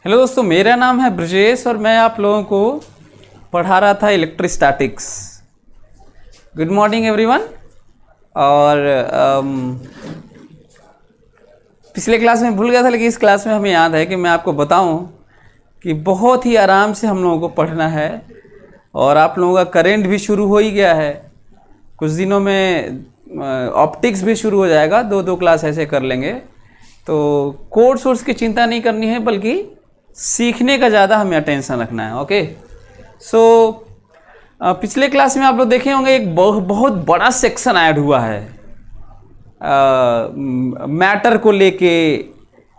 Hello दोस्तों, मेरा नाम है ब्रजेश और मैं आप लोगों को पढ़ा रहा था इलेक्ट्रोस्टैटिक्स। Good morning everyone. और पिछले क्लास में भूल गया था, लेकिन इस क्लास में हमें याद है कि मैं आपको बताऊं कि बहुत ही आराम से हम लोगों को पढ़ना है। और आप लोगों का करेंट भी शुरू हो ही गया है, कुछ दिनों में ऑप्टिक्स भी शुरू हो जाएगा। दो क्लास ऐसे कर लेंगे, तो कोर्स वोर्स की चिंता नहीं करनी है, बल्कि सीखने का ज़्यादा हमें अटेंशन रखना है। ओके, सो पिछले क्लास में आप लोग देखे होंगे एक बहुत बड़ा सेक्शन ऐड हुआ है मैटर को लेके,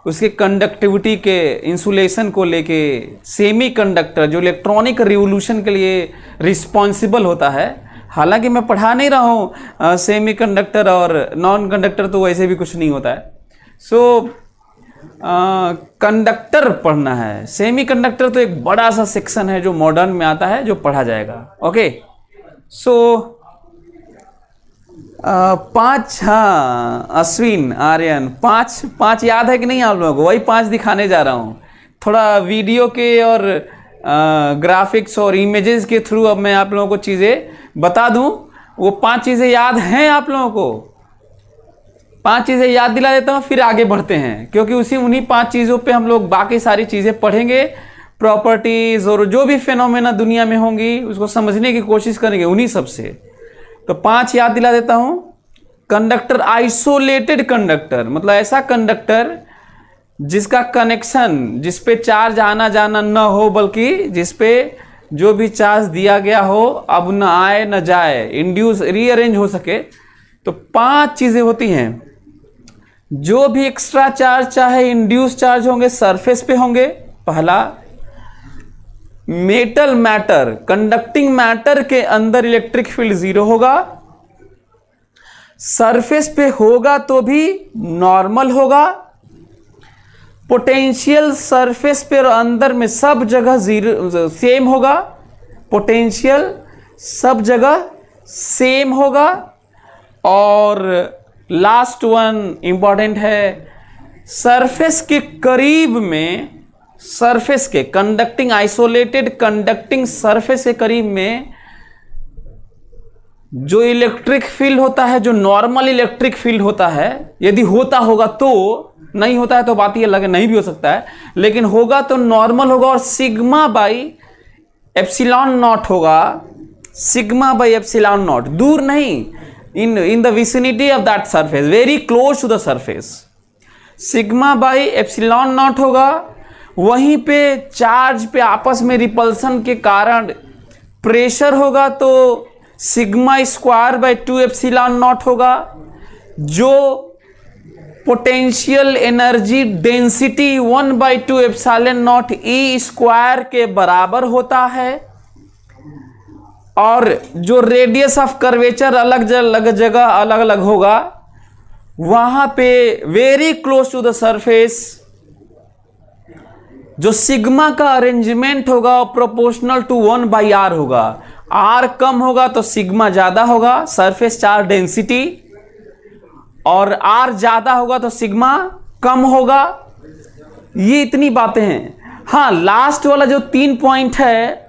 उसके कंडक्टिविटी के, इंसुलेशन को लेके, सेमी कंडक्टर जो इलेक्ट्रॉनिक रिवोल्यूशन के लिए रिस्पॉन्सिबल होता है। हालांकि मैं पढ़ा नहीं रहा हूँ सेमी कंडक्टर और नॉन कंडक्टर, तो वैसे भी कुछ नहीं होता है। सो कंडक्टर पढ़ना है। सेमी कंडक्टर तो एक बड़ा सा सेक्शन है जो मॉडर्न में आता है, जो पढ़ा जाएगा। ओके, सो 5, हाँ अश्विन आर्यन, 5 याद है कि नहीं आप लोगों को? वही 5 दिखाने जा रहा हूँ। थोड़ा वीडियो के और ग्राफिक्स और इमेजेस के थ्रू अब मैं आप लोगों को चीज़ें बता दूँ। वो 5 चीज़ें याद हैं आप लोगों को? 5 चीज़ें याद दिला देता हूँ, फिर आगे बढ़ते हैं, क्योंकि उन्हीं 5 चीज़ों पे हम लोग बाकी सारी चीज़ें पढ़ेंगे। प्रॉपर्टीज़ और जो भी फिनोमेना दुनिया में होंगी उसको समझने की कोशिश करेंगे उन्हीं सब से। तो 5 याद दिला देता हूँ। कंडक्टर, आइसोलेटेड कंडक्टर मतलब ऐसा कंडक्टर जिसका कनेक्शन, जिस पे चार्ज आना जाना न हो, बल्कि जिस पे जो भी चार्ज दिया गया हो अब न आए न जाए, इंड्यूस रीअरेंज हो सके। तो 5 चीज़ें होती हैं। जो भी एक्स्ट्रा चार्ज चाहे इंड्यूस चार्ज होंगे सरफेस पे होंगे। पहला, मेटल मैटर, कंडक्टिंग मैटर के अंदर इलेक्ट्रिक फील्ड 0 होगा। सरफेस पे होगा तो भी नॉर्मल होगा। पोटेंशियल सरफेस पे और अंदर में सब जगह 0 सेम होगा। पोटेंशियल सब जगह सेम होगा। और लास्ट वन इंपॉर्टेंट है, सरफेस के करीब में, सरफेस के कंडक्टिंग, आइसोलेटेड कंडक्टिंग सरफेस के करीब में जो इलेक्ट्रिक फील्ड होता है, जो नॉर्मल इलेक्ट्रिक फील्ड होता है, यदि होता होगा तो, नहीं होता है तो बात ये अलग है, नहीं भी हो सकता है, लेकिन होगा तो नॉर्मल होगा और सिग्मा बाई एप्सिलॉन नॉट होगा। सिग्मा बाई एप्सिलॉन नॉट, दूर नहीं, in the vicinity of that surface, very close to the surface, sigma by epsilon not होगा। वहीं पे चार्ज पे आपस में रिपल्सन के कारण प्रेशर होगा तो sigma square by 2 epsilon not होगा। जो potential energy density 1/2 epsilon not E square के बराबर होता है। और जो रेडियस ऑफ कर्वेचर अलग जगह अलग अलग होगा, वहां पे very close to the surface जो सिग्मा का अरेंजमेंट होगा प्रोपोर्शनल टू 1/r होगा। r कम होगा तो सिग्मा ज्यादा होगा, सरफेस चार्ज डेंसिटी, और r ज्यादा होगा तो सिग्मा कम होगा। ये इतनी बातें हैं। हाँ, लास्ट वाला जो 3 पॉइंट है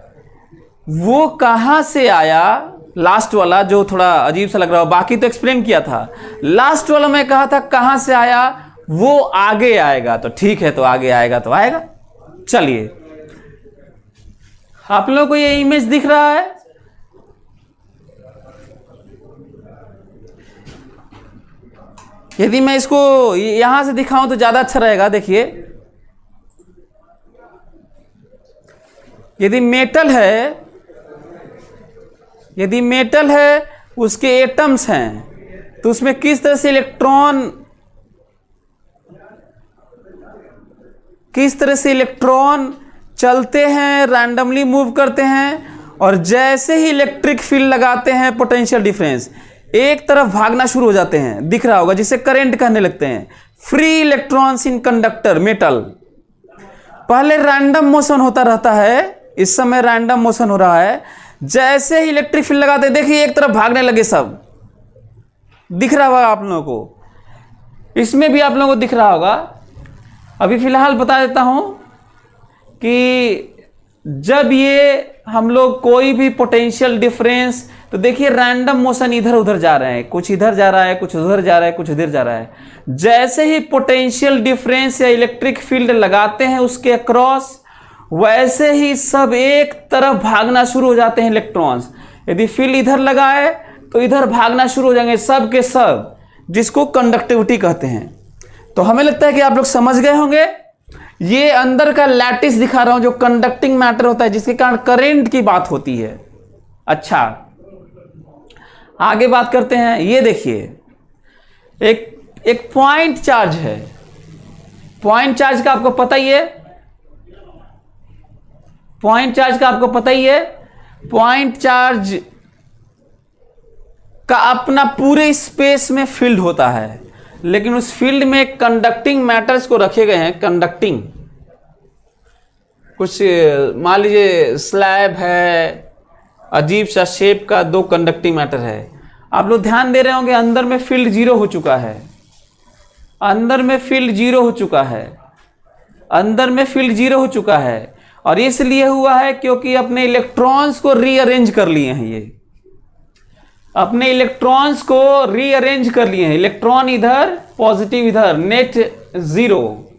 वो कहां से आया, लास्ट वाला जो थोड़ा अजीब सा लग रहा हो, बाकी तो एक्सप्लेन किया था। लास्ट वाला मैं कहा था कहां से आया, वो आगे आएगा। तो ठीक है, तो आगे आएगा तो आएगा। चलिए, आप लोगों को ये इमेज दिख रहा है? यदि मैं इसको यहां से दिखाऊं तो ज्यादा अच्छा रहेगा। देखिए, यदि मेटल है, उसके एटम्स हैं, तो उसमें किस तरह से इलेक्ट्रॉन चलते हैं, रैंडमली मूव करते हैं, और जैसे ही इलेक्ट्रिक फील्ड लगाते हैं, पोटेंशियल डिफरेंस, एक तरफ भागना शुरू हो जाते हैं। दिख रहा होगा, जिसे करंट कहने लगते हैं। Free electrons in conductor metal. पहले रैंडम मोशन होता रहता है, इस समय रैंडम मोशन हो रहा है। जैसे ही इलेक्ट्रिक फील्ड लगाते, देखिए एक तरफ भागने लगे सब। दिख रहा होगा आप लोगों को, इसमें भी आप लोगों को दिख रहा होगा। अभी फिलहाल बता देता हूं कि जब ये हम लोग कोई भी पोटेंशियल डिफरेंस, तो देखिए रैंडम मोशन इधर उधर जा रहे हैं, कुछ इधर जा रहा है, कुछ उधर जा रहा है, कुछ इधर जा रहा है। जैसे ही पोटेंशियल डिफरेंस या इलेक्ट्रिक फील्ड लगाते हैं उसके अक्रॉस, वैसे ही सब एक तरफ भागना शुरू हो जाते हैं इलेक्ट्रॉन्स। यदि फील्ड इधर लगा है तो इधर भागना शुरू हो जाएंगे सब के सब, जिसको कंडक्टिविटी कहते हैं। तो हमें लगता है कि आप लोग समझ गए होंगे। ये अंदर का लैटिस दिखा रहा हूं जो कंडक्टिंग मैटर होता है, जिसके कारण करंट की बात होती है। अच्छा, आगे बात करते हैं। ये देखिए एक पॉइंट चार्ज है। पॉइंट चार्ज का आपको पता ही है, पॉइंट चार्ज का आपको पता ही है। पॉइंट चार्ज का अपना पूरे स्पेस में फील्ड होता है, लेकिन उस फील्ड में कंडक्टिंग मैटर्स को रखे गए हैं। कंडक्टिंग कुछ मान लीजिए स्लैब है, अजीब सा शेप का, दो कंडक्टिंग मैटर है। आप लोग ध्यान दे रहे होंगे अंदर में फील्ड जीरो हो चुका है, अंदर में फील्ड जीरो हो चुका है, अंदर में फील्ड जीरो हो चुका है। और इसलिए हुआ है क्योंकि अपने इलेक्ट्रॉन्स को रीअरेंज कर लिए हैं। ये अपने इलेक्ट्रॉन्स को रीअरेंज कर लिए हैं। इलेक्ट्रॉन इधर, पॉजिटिव इधर, net zero.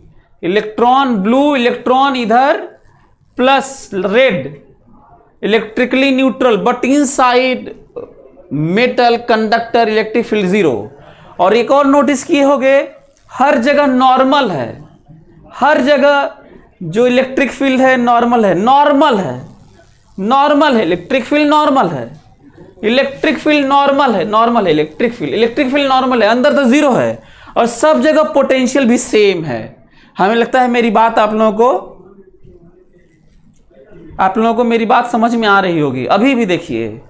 Electron blue, electron इधर, plus red, electrically neutral, but inside metal conductor electric field zero. और एक और नोटिस किए होंगे, हर जगह नॉर्मल है, हर जगह जो इलेक्ट्रिक फील्ड है नॉर्मल है, नॉर्मल है, नॉर्मल है, इलेक्ट्रिक फील्ड नॉर्मल है, इलेक्ट्रिक फील्ड नॉर्मल है, नॉर्मल है इलेक्ट्रिक फील्ड नॉर्मल है, अंदर तो जीरो है। और सब जगह पोटेंशियल भी सेम है। हमें लगता है मेरी बात आप लोगों को मेरी बात समझ में आ रही होगी। अभी भी देखिए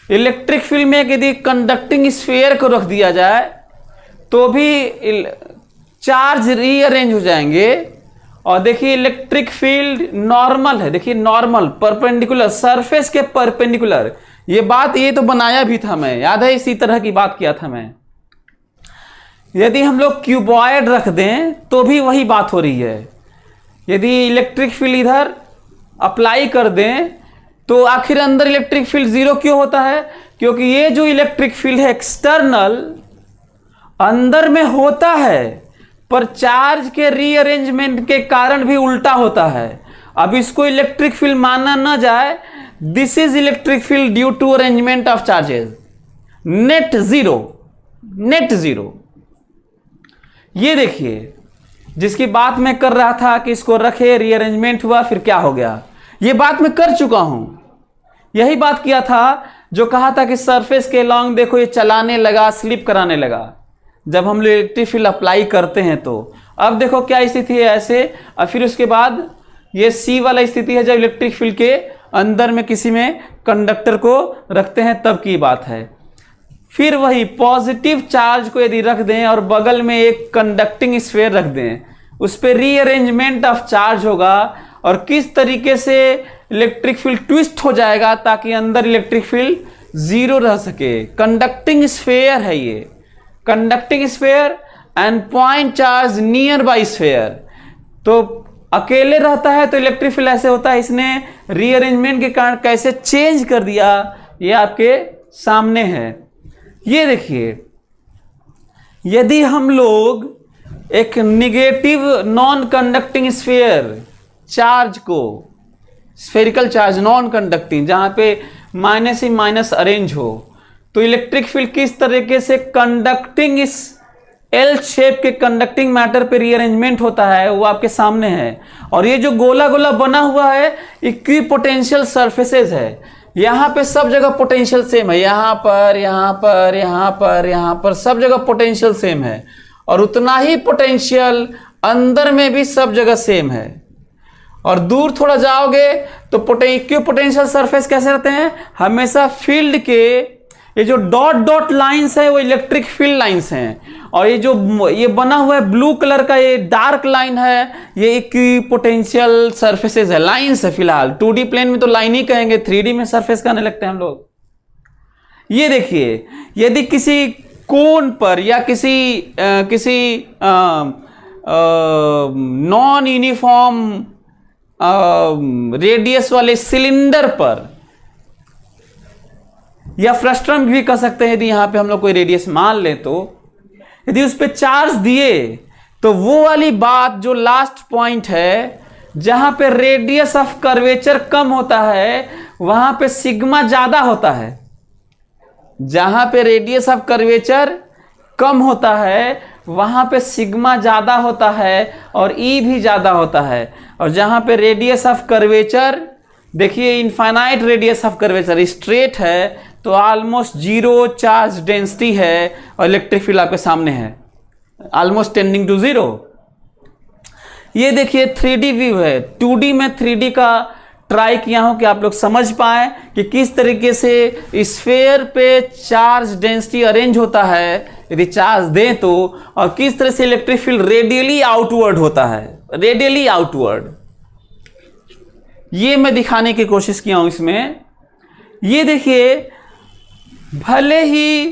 इलेक्ट्रिक फील्ड में यदि कंडक्टिंग स्फीयर को रख दिया जाए तो भी चार्ज रीअरेंज हो जाएंगे। और देखिए इलेक्ट्रिक फील्ड नॉर्मल है, देखिए नॉर्मल, परपेंडिकुलर, सरफेस के परपेंडिकुलर। ये बात ये तो बनाया भी था मैं, याद है, इसी तरह की बात किया था मैं। यदि हम लोग क्यूबॉइड रख दें तो भी वही बात हो रही है। यदि इलेक्ट्रिक फील्ड इधर अप्लाई कर दें तो आखिर अंदर इलेक्ट्रिक फील्ड जीरो क्यों होता है? क्योंकि ये जो इलेक्ट्रिक फील्ड है एक्सटर्नल अंदर में होता है, पर चार्ज के रीअरेंजमेंट के कारण भी उल्टा होता है। अब इसको इलेक्ट्रिक फील्ड माना ना जाए, this is electric field due to arrangement of charges, net zero, net zero. ये देखिए जिसकी बात मैं कर रहा था कि इसको रखे, रीअरेंजमेंट हुआ, फिर क्या हो गया, ये बात मैं कर चुका हूं। यही बात किया था जो कहा था कि सरफेस के लॉन्ग देखो ये चलाने लगा, स्लिप कराने लगा जब हम लोग इलेक्ट्रिक फील्ड अप्लाई करते हैं। तो अब देखो क्या स्थिति है ऐसे, और फिर उसके बाद ये सी वाला स्थिति है जब इलेक्ट्रिक फील्ड के अंदर में किसी में कंडक्टर को रखते हैं तब की बात है। फिर वही पॉजिटिव चार्ज को यदि रख दें और बगल में एक कंडक्टिंग स्फीयर रख दें, उस पर रीअरेंजमेंट ऑफ चार्ज होगा और किस तरीके से इलेक्ट्रिक फील्ड ट्विस्ट हो जाएगा ताकि अंदर इलेक्ट्रिक फील्ड जीरो रह सके। कंडक्टिंग स्फीयर है ये, conducting sphere and point charge near by sphere. तो अकेले रहता है तो इलेक्ट्रिक फील्ड ऐसे होता है, इसने रीअरेंजमेंट के कारण कैसे चेंज कर दिया ये आपके सामने है। ये देखिए यदि हम लोग एक negative non conducting sphere charge को, स्फेरिकल चार्ज नॉन कंडक्टिंग जहां पे माइनस ही माइनस अरेंज हो, तो इलेक्ट्रिक फील्ड किस तरीके से कंडक्टिंग इस एल शेप के कंडक्टिंग मैटर पे रीअरेंजमेंट होता है वो आपके सामने है। और ये जो गोला गोला बना हुआ है इक्विपोटेंशियल सरफेसेस है, यहाँ पे सब जगह पोटेंशियल सेम है, यहाँ पर, यहाँ पर, यहाँ पर, यहाँ पर सब जगह पोटेंशियल सेम है। और उतना ही पोटेंशियल अंदर में भी सब जगह सेम है। और दूर थोड़ा जाओगे तो पोटेंशियल सरफेस कैसे रहते हैं, हमेशा फील्ड के ये जो डॉट डॉट लाइंस है वो इलेक्ट्रिक फील्ड लाइंस हैं। और ये जो ये बना हुआ है ब्लू कलर का ये डार्क लाइन है, ये इक्विपोटेंशियल सरफेसेस है, लाइंस है। फिलहाल 2D प्लेन में तो लाइन ही कहेंगे, 3D में सरफेस कहने लगते हैं हम लोग। ये देखिए यदि किसी कोन पर या किसी नॉन यूनिफॉर्म रेडियस वाले सिलेंडर पर, या फ्रस्ट्रम भी कह सकते हैं, यदि यहां पे हम लोग कोई रेडियस मान ले तो यदि उस पर चार्ज दिए तो वो वाली बात जो लास्ट पॉइंट है जहां पे रेडियस ऑफ कर्वेचर कम होता है वहां पे सिग्मा ज्यादा होता है। जहां पे रेडियस ऑफ कर्वेचर कम होता है वहां पे सिग्मा ज्यादा होता है और ई भी ज्यादा होता है। और जहां पे रेडियस ऑफ कर्वेचर, देखिए infinite radius of curvature straight है तो ऑलमोस्ट जीरो चार्ज डेंसिटी है और इलेक्ट्रिक फील्ड आपके सामने है, ऑलमोस्ट टेंडिंग टू जीरो। ये देखिए 3D व्यू है, 2D में 3D का ट्राई किया हूं कि आप लोग समझ पाए कि किस तरीके से स्फेयर पे चार्ज डेंसिटी अरेंज होता है यदि चार्ज दें तो, और किस तरह से इलेक्ट्रिक फील्ड रेडियली आउटवर्ड होता है, रेडियली आउटवर्ड। ये मैं दिखाने की कोशिश किया हूं इसमें। ये देखिए भले ही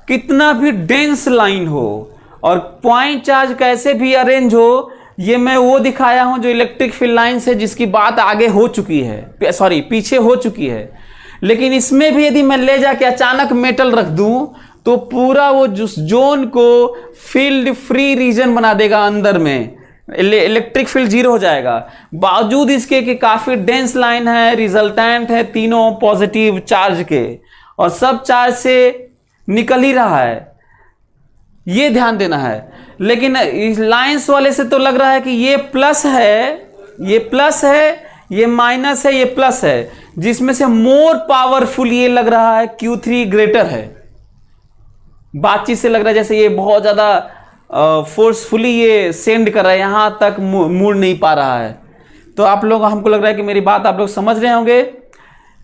कितना भी डेंस लाइन हो और पॉइंट चार्ज कैसे भी अरेंज हो, ये मैं वो दिखाया हूं जो इलेक्ट्रिक फील्ड लाइन से जिसकी बात आगे हो चुकी है, सॉरी पीछे हो चुकी है। लेकिन इसमें भी यदि मैं ले जाके अचानक मेटल रख दूं तो पूरा वो जोन को फील्ड फ्री रीजन बना देगा, अंदर में इलेक्ट्रिक फील्ड जीरो हो जाएगा। बावजूद इसके कि काफी डेंस लाइन है, रिजल्टेंट है तीनों पॉजिटिव चार्ज के और सब चार्ज से निकल ही रहा है, ये ध्यान देना है। लेकिन इस लाइंस वाले से तो लग रहा है कि ये प्लस है, ये प्लस है, ये माइनस है, ये प्लस है, जिसमें से मोर पावरफुल ये लग रहा है Q3 ग्रेटर है। बातचीत से लग रहा है जैसे ये बहुत ज्यादा फोर्सफुली ये सेंड कर रहा है, यहां तक मुड़ नहीं पा रहा है। तो आप लोग, हमको लग रहा है कि मेरी बात आप लोग समझ रहे होंगे।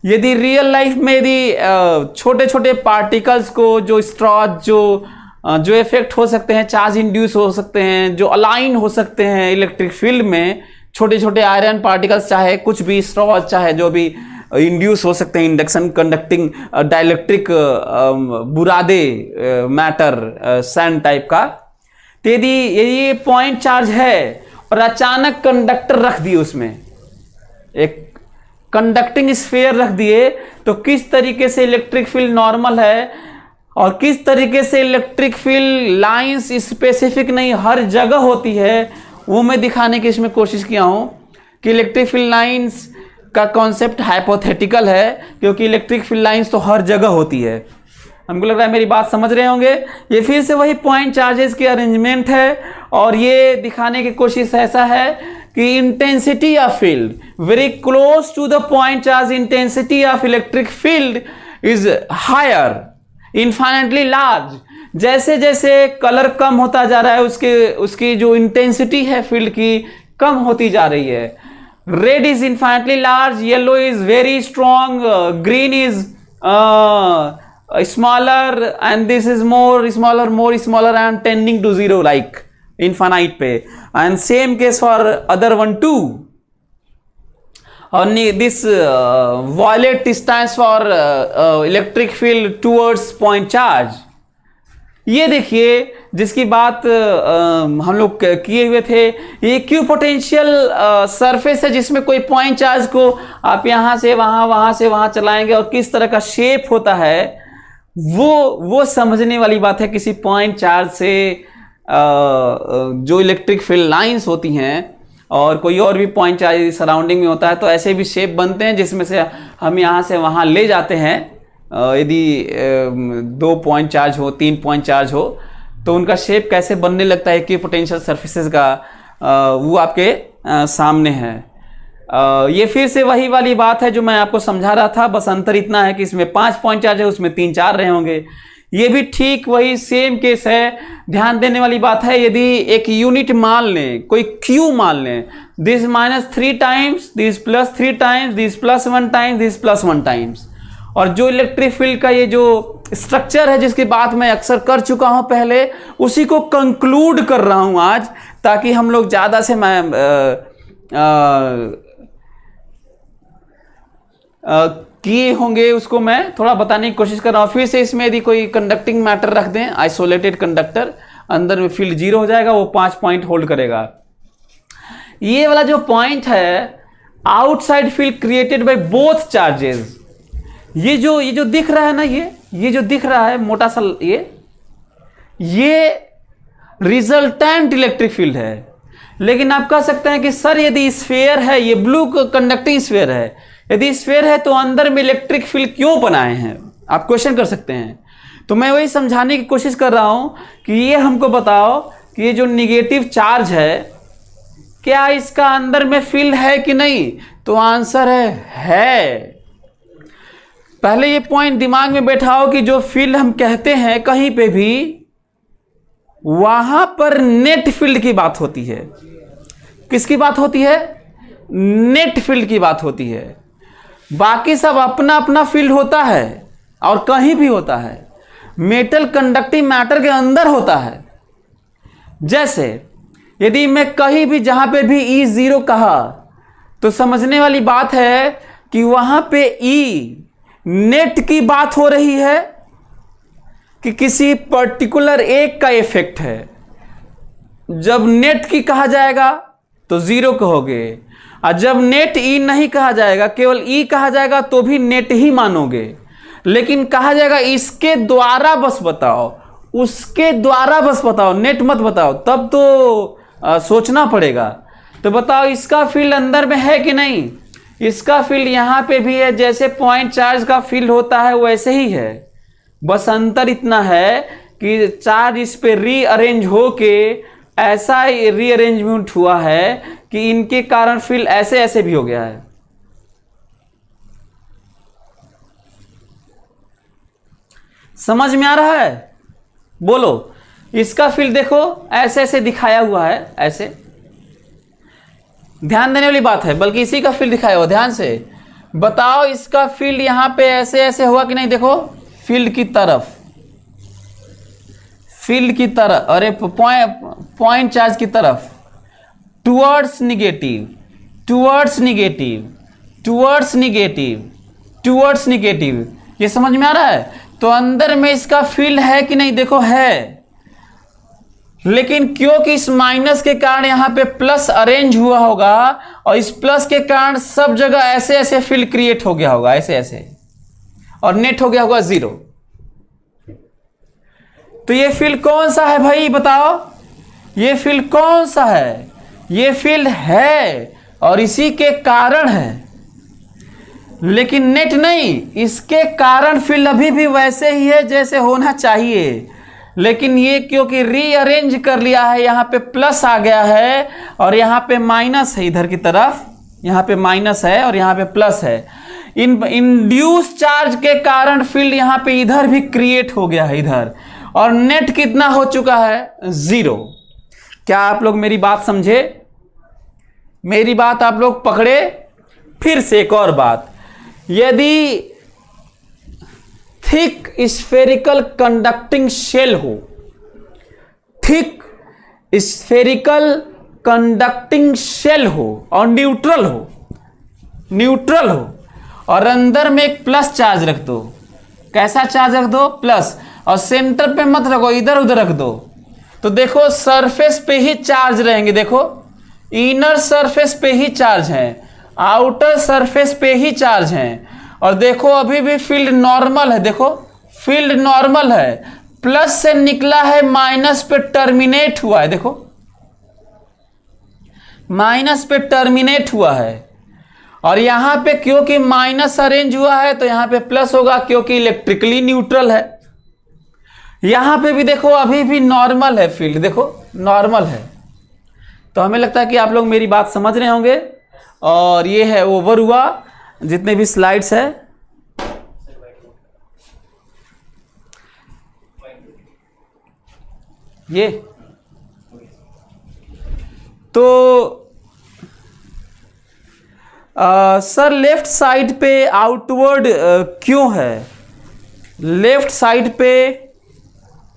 यदि रियल लाइफ में यदि छोटे छोटे पार्टिकल्स को जो स्ट्रॉज जो इफेक्ट हो सकते हैं, चार्ज इंड्यूस हो सकते हैं, जो अलाइन हो सकते हैं इलेक्ट्रिक फील्ड में, छोटे छोटे आयरन पार्टिकल्स, चाहे कुछ भी स्ट्रॉज, चाहे जो भी इंड्यूस हो सकते हैं, इंडक्शन कंडक्टिंग डाइलेक्ट्रिक बुरादे मैटर सैंड टाइप का। तो यदि ये पॉइंट चार्ज है और अचानक कंडक्टर रख दिए, उसमें एक कंडक्टिंग स्फीयर रख दिए, तो किस तरीके से इलेक्ट्रिक फील्ड नॉर्मल है और किस तरीके से इलेक्ट्रिक फील्ड लाइंस स्पेसिफिक नहीं हर जगह होती है, वो मैं दिखाने की इसमें कोशिश किया हूं कि इलेक्ट्रिक फील्ड लाइंस का कॉन्सेप्ट हाइपोथेटिकल है, क्योंकि इलेक्ट्रिक फील्ड लाइंस तो हर जगह होती है। हमको लग रहा है मेरी बात समझ रहे होंगे। ये फिर से वही पॉइंट चार्जेस की अरेंजमेंट है और ये दिखाने की कोशिश ऐसा है कि intensity of field very close to the point charge intensity of electric field is higher, infinitely large. जैसे जैसे कलर कम होता जा रहा है उसकी जो इंटेंसिटी है फील्ड की कम होती जा रही है। Red is infinitely large, yellow is very strong, green is smaller, and this is more smaller and tending to zero, like infinite पे, and same case for other one too. And this violet stands for electric field towards point charge. ये देखिए जिसकी बात हम लोग किए हुए थे, ये क्यू पोटेंशियल सरफेस है जिसमें कोई पॉइंट चार्ज को आप यहां से वहां से वहां चलाएंगे और किस तरह का शेप होता है वो समझने वाली बात है। किसी पॉइंट चार्ज से जो इलेक्ट्रिक फील्ड लाइंस होती हैं और कोई और भी पॉइंट चार्ज सराउंडिंग में होता है तो ऐसे भी शेप बनते हैं जिसमें से हम यहाँ से वहाँ ले जाते हैं। यदि 2 पॉइंट चार्ज हो, 3 पॉइंट चार्ज हो तो उनका शेप कैसे बनने लगता है कि पोटेंशियल सर्फेसेस का वो आपके सामने है। ये फिर से वही वाली बात है जो मैं आपको समझा रहा था, बस अंतर इतना है कि इसमें 5 पॉइंट चार्ज है, उसमें 3-4 रहे होंगे। ये भी ठीक वही सेम केस है। ध्यान देने वाली बात है, यदि एक यूनिट मान लें, कोई क्यू मान लें, this -3 times, this +3 times, this +1 times, this +1 times, और जो इलेक्ट्रिक फील्ड का ये जो स्ट्रक्चर है जिसकी बात मैं अक्सर कर चुका हूं पहले, उसी को कंक्लूड कर रहा हूं आज, ताकि हम लोग ज़्यादा से किए होंगे उसको मैं थोड़ा बताने की कोशिश कर रहा हूँ। फिर से इसमें यदि कोई कंडक्टिंग मैटर रख दें, आइसोलेटेड कंडक्टर, अंदर में फील्ड 0 हो जाएगा, वो 5 पॉइंट होल्ड करेगा। ये वाला जो पॉइंट है outside field created by both charges. ये जो दिख रहा है ना, ये जो दिख रहा है मोटा सा, ये रिजल्टेंट इलेक्ट्रिक फील्ड है। लेकिन आप कह सकते हैं कि सर यदि स्फीयर है, ये ब्लू कंडक्टिंग स्फीयर है, यदि स्फीयर है तो अंदर में इलेक्ट्रिक फील्ड क्यों बनाए हैं, आप क्वेश्चन कर सकते हैं। तो मैं वही समझाने की कोशिश कर रहा हूं कि ये हमको बताओ कि ये जो निगेटिव चार्ज है, क्या इसका अंदर में फील्ड है कि नहीं? तो आंसर है। पहले ये पॉइंट दिमाग में बैठाओ कि जो फील्ड हम कहते हैं कहीं पे भी, वहां पर नेट फील्ड की बात होती है। किसकी बात होती है? नेट फील्ड की बात होती है। बाकी सब अपना अपना फील्ड होता है और कहीं भी होता है, मेटल कंडक्टिंग मैटर के अंदर होता है। जैसे यदि मैं कहीं भी जहां पे भी E0 कहा तो समझने वाली बात है कि वहां पे E नेट की बात हो रही है कि किसी पर्टिकुलर एक का इफेक्ट है। जब नेट की कहा जाएगा तो 0 कहोगे, और जब नेट E नहीं कहा जाएगा, केवल E कहा जाएगा तो भी नेट ही मानोगे। लेकिन कहा जाएगा इसके द्वारा बस बताओ, उसके द्वारा बस बताओ, नेट मत बताओ, तब तो सोचना पड़ेगा। तो बताओ इसका फील्ड अंदर में है कि नहीं? इसका फील्ड यहां पे भी है, जैसे पॉइंट चार्ज का फील्ड होता है वैसे ही है। बस अंतर इतना है कि चार्ज इस पे रीअरेंज होके ऐसा रीअरेंजमेंट हुआ है कि इनके कारण फील्ड ऐसे ऐसे भी हो गया है। समझ में आ रहा है? बोलो। इसका फील्ड देखो ऐसे ऐसे दिखाया हुआ है, ऐसे। ध्यान देने वाली बात है, बल्कि इसी का फील्ड दिखाया हुआ, ध्यान से बताओ इसका फील्ड यहां पे ऐसे ऐसे हुआ कि नहीं? देखो फील्ड की तरफ, फील्ड की तरफ, अरे पॉइंट चार्ज की तरफ, towards negative, towards negative, towards negative, towards negative. ये समझ में आ रहा है? तो अंदर में इसका फील्ड है कि नहीं? देखो है। लेकिन क्योंकि इस माइनस के कारण यहां पे प्लस अरेंज हुआ होगा, और इस प्लस के कारण सब जगह ऐसे ऐसे फील्ड क्रिएट हो गया होगा, ऐसे ऐसे, और नेट हो गया होगा 0। तो ये फील्ड कौन सा है भाई बताओ? ये फील्ड कौन सा है? ये फील्ड है और इसी के कारण है, लेकिन नेट नहीं। इसके कारण फील्ड अभी भी वैसे ही है जैसे होना चाहिए, लेकिन ये क्योंकि रीअरेंज कर लिया है, यहां पे प्लस आ गया है और यहां पे माइनस है, इधर की तरफ यहां पे माइनस है और यहां पे प्लस है। इंड्यूस चार्ज के कारण फील्ड यहां पे इधर भी क्रिएट हो गया है, इधर, और नेट कितना हो चुका है? 0। क्या आप लोग मेरी बात समझे? मेरी बात आप लोग पकड़े? फिर से एक और बात, यदि थिक स्फेरिकल कंडक्टिंग शेल हो, थिक स्फेरिकल कंडक्टिंग शेल हो और न्यूट्रल हो, न्यूट्रल हो, और अंदर में एक प्लस चार्ज रख दो। कैसा चार्ज रख दो? प्लस। और सेंटर पे मत रखो, इधर उधर रख दो। तो देखो सरफेस पे ही चार्ज रहेंगे। देखो इनर सरफेस पे ही चार्ज है, आउटर सरफेस पे ही चार्ज है, और देखो अभी भी फील्ड नॉर्मल है। देखो फील्ड नॉर्मल है, प्लस से निकला है, माइनस पे टर्मिनेट हुआ है। देखो माइनस पे टर्मिनेट हुआ है, और यहां पे क्योंकि माइनस अरेंज हुआ है तो यहां पे प्लस होगा, क्योंकि इलेक्ट्रिकली न्यूट्रल है। यहां पे भी देखो अभी भी नॉर्मल है फील्ड, देखो नॉर्मल है। तो हमें लगता है कि आप लोग मेरी बात समझ रहे होंगे, और ये है ओवर हुआ जितने भी स्लाइड्स है। ये तो सर लेफ्ट साइड पे आउटवर्ड क्यों है? लेफ्ट साइड पे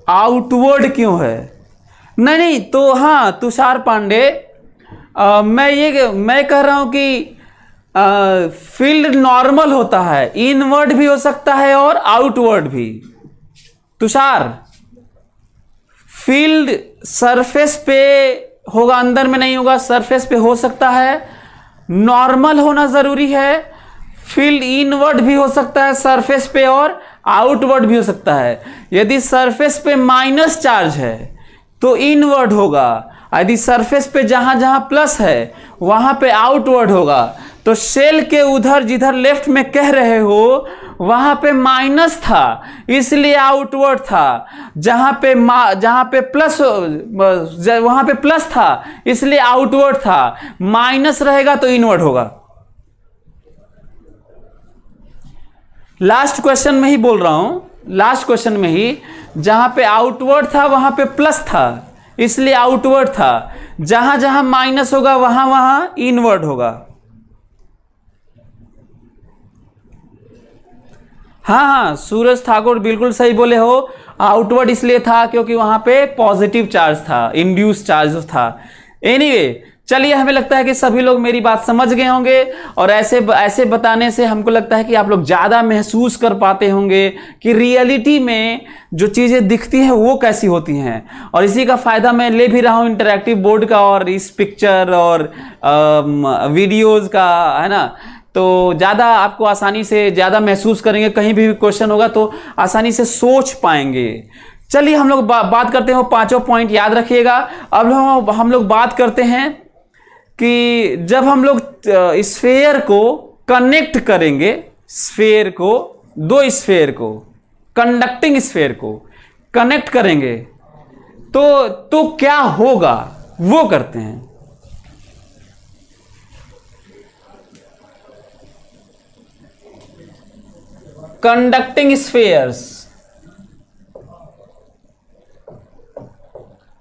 आउटवर्ड क्यों है? नहीं, तो हाँ तुषार पांडे, मैं कह रहा हूं कि फील्ड नॉर्मल होता है, इनवर्ड भी हो सकता है और आउटवर्ड भी। तुषार, फील्ड सरफेस पे होगा, अंदर में नहीं होगा, सरफेस पे हो सकता है, नॉर्मल होना जरूरी है, फील्ड इनवर्ड भी हो सकता है सरफेस पे और आउटवर्ड भी हो सकता है। यदि सरफेस पे माइनस चार्ज है तो इनवर्ड होगा, यदि सरफेस पे जहां जहां प्लस है वहां पे आउटवर्ड होगा। तो शेल के उधर जिधर लेफ्ट में कह रहे हो वहां पे माइनस था इसलिए आउटवर्ड था, जहां पे प्लस वहां पे प्लस था इसलिए आउटवर्ड था, माइनस रहेगा तो इनवर्ड होगा। लास्ट क्वेश्चन में ही बोल रहा हूं, लास्ट क्वेश्चन में ही जहां पे आउटवर्ड था वहां पे प्लस था इसलिए आउटवर्ड था, जहां जहां माइनस होगा वहां वहां इनवर्ड होगा। हाँ, सूरज ठाकुर बिल्कुल सही बोले हो, आउटवर्ड इसलिए था क्योंकि वहां पे पॉजिटिव चार्ज था, इंड्यूस चार्ज था। एनीवे, चलिए, हमें लगता है कि सभी लोग मेरी बात समझ गए होंगे और ऐसे बताने से हमको लगता है कि आप लोग ज़्यादा महसूस कर पाते होंगे कि रियलिटी में जो चीज़ें दिखती हैं वो कैसी होती हैं। और इसी का फ़ायदा मैं ले भी रहा हूँ इंटरैक्टिव बोर्ड का और इस पिक्चर और वीडियोज़ का, है ना। तो ज़्यादा आपको आसानी से ज़्यादा महसूस करेंगे, कहीं भी क्वेश्चन होगा तो आसानी से सोच पाएंगे। चलिए, हम लोग बात करते हैं, वो पाँचों पॉइंट याद रखिएगा। अब हम लोग बात करते हैं कि जब हम लोग स्फेयर को कनेक्ट करेंगे, स्फेयर को, दो स्फेयर को, कंडक्टिंग स्फेयर को कनेक्ट करेंगे तो क्या होगा, वो करते हैं। कंडक्टिंग स्फेयर्स,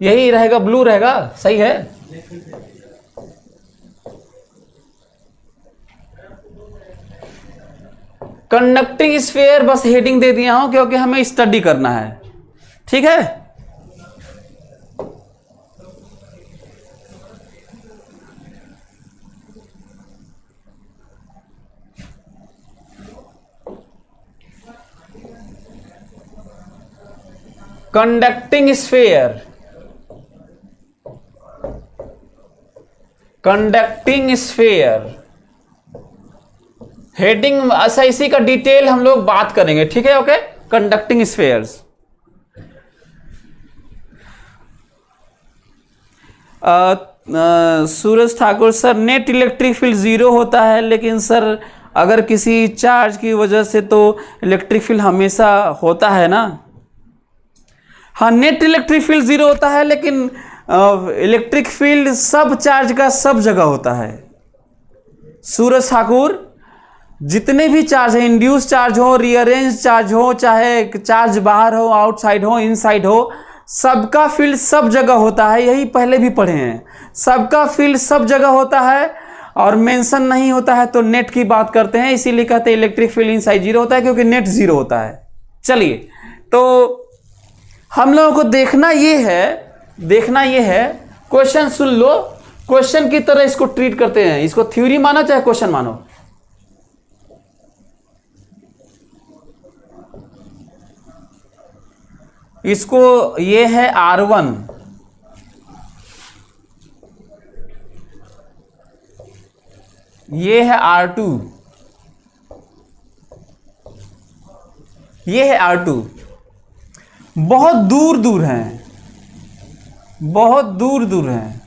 यही रहेगा, ब्लू रहेगा, सही है। कंडक्टिंग स्फेयर बस हेडिंग दे दिया हूं क्योंकि हमें स्टडी करना है, ठीक है। Conducting sphere, conducting sphere heading, ऐसा इसी का डिटेल हम लोग बात करेंगे, ठीक है। Okay, conducting spheres. Suraj Thakur sir, net electric field 0 होता है, लेकिन सर अगर किसी चार्ज की वजह से तो इलेक्ट्रिक फील्ड हमेशा होता है ना। हाँ, नेट इलेक्ट्रिक फील्ड 0 होता है, लेकिन इलेक्ट्रिक फील्ड सब चार्ज का सब जगह होता है। सूरज ठाकुर, जितने भी चार्ज है, इंड्यूस चार्ज हो, रीअरेंज चार्ज हो, चाहे चार्ज बाहर हो, आउटसाइड हो, इनसाइड हो, सबका फील्ड सब जगह होता है। यही पहले भी पढ़े हैं, सबका फील्ड सब जगह होता है और मेंशन नहीं होता है तो नेट की बात करते हैं, इसीलिए कहते हैं इलेक्ट्रिक फील्ड इनसाइड 0 होता है, क्योंकि नेट 0 होता है। चलिए, तो हम लोगों को देखना ये है, क्वेश्चन सुन लो, क्वेश्चन की तरह इसको ट्रीट करते हैं। इसको थ्योरी मानो चाहे क्वेश्चन मानो। इसको, ये है R1, ये है R2, ये है R2। बहुत दूर दूर हैं, बहुत दूर दूर हैं।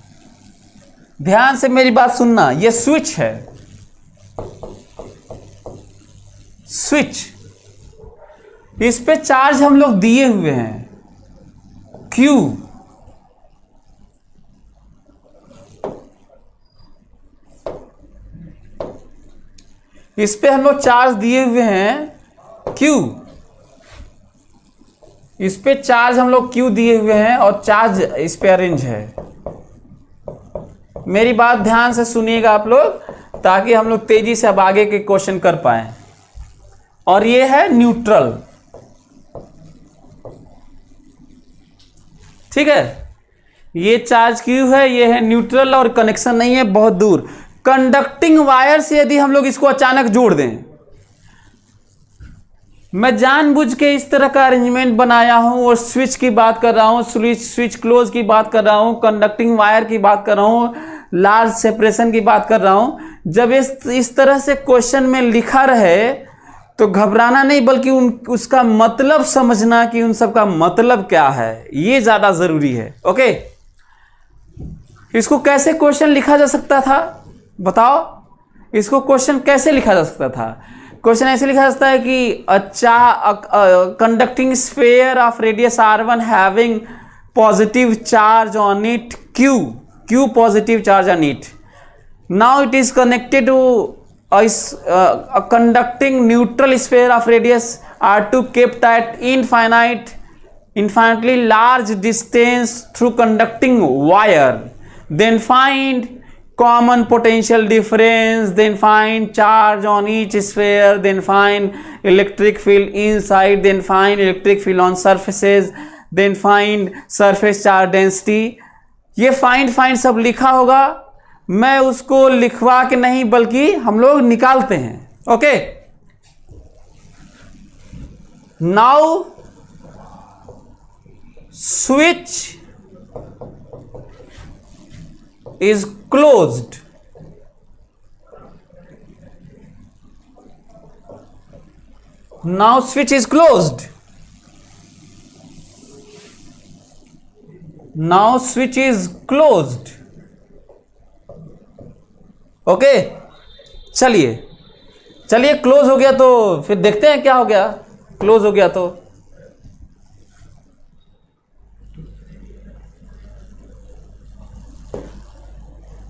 ध्यान से मेरी बात सुनना, ये स्विच है, स्विच, इस पे चार्ज हम लोग दिए हुए हैं Q। इस पे हम लोग चार्ज दिए हुए हैं Q, इस पे चार्ज हम लोग Q दिए हुए हैं और चार्ज इस पे अरेंज है। मेरी बात ध्यान से सुनिएगा आप लोग, ताकि हम लोग तेजी से अब आगे के क्वेश्चन कर पाए। और ये है न्यूट्रल, ठीक है। ये चार्ज Q है, ये है न्यूट्रल और कनेक्शन नहीं है, बहुत दूर। कंडक्टिंग वायर से यदि हम लोग इसको अचानक जोड़ दें, मैं जानबूझ के इस तरह का अरेंजमेंट बनाया हूं और स्विच की बात कर रहा हूं, स्विच क्लोज की बात कर रहा हूं, कंडक्टिंग वायर की बात कर रहा हूं, लार्ज सेपरेशन की बात कर रहा हूं। जब इस तरह से क्वेश्चन में लिखा रहे तो घबराना नहीं, बल्कि उसका मतलब समझना कि उन सब का मतलब क्या है, ये ज्यादा जरूरी है। ओके, इसको कैसे क्वेश्चन लिखा जा सकता था बताओ? इसको क्वेश्चन कैसे लिखा जा सकता था? क्वेश्चन ऐसे लिखा जा सकता है कि conducting sphere of radius r1 having positive charge on it q positive charge on it, now it is connected to a conducting neutral sphere of radius r2 kept at infinitely large distance through conducting wire. Then find common potential difference, then find charge on each sphere, then find electric field inside, then find electric field on surfaces, then find surface charge density. ये find सब लिखा होगा, मैं उसको लिखवा के नहीं बल्कि हम लोग निकालते हैं। Okay, now switch is closed, now switch is closed, now switch is closed. Okay, चलिए क्लोज हो गया तो फिर देखते हैं क्या हो गया। क्लोज हो गया तो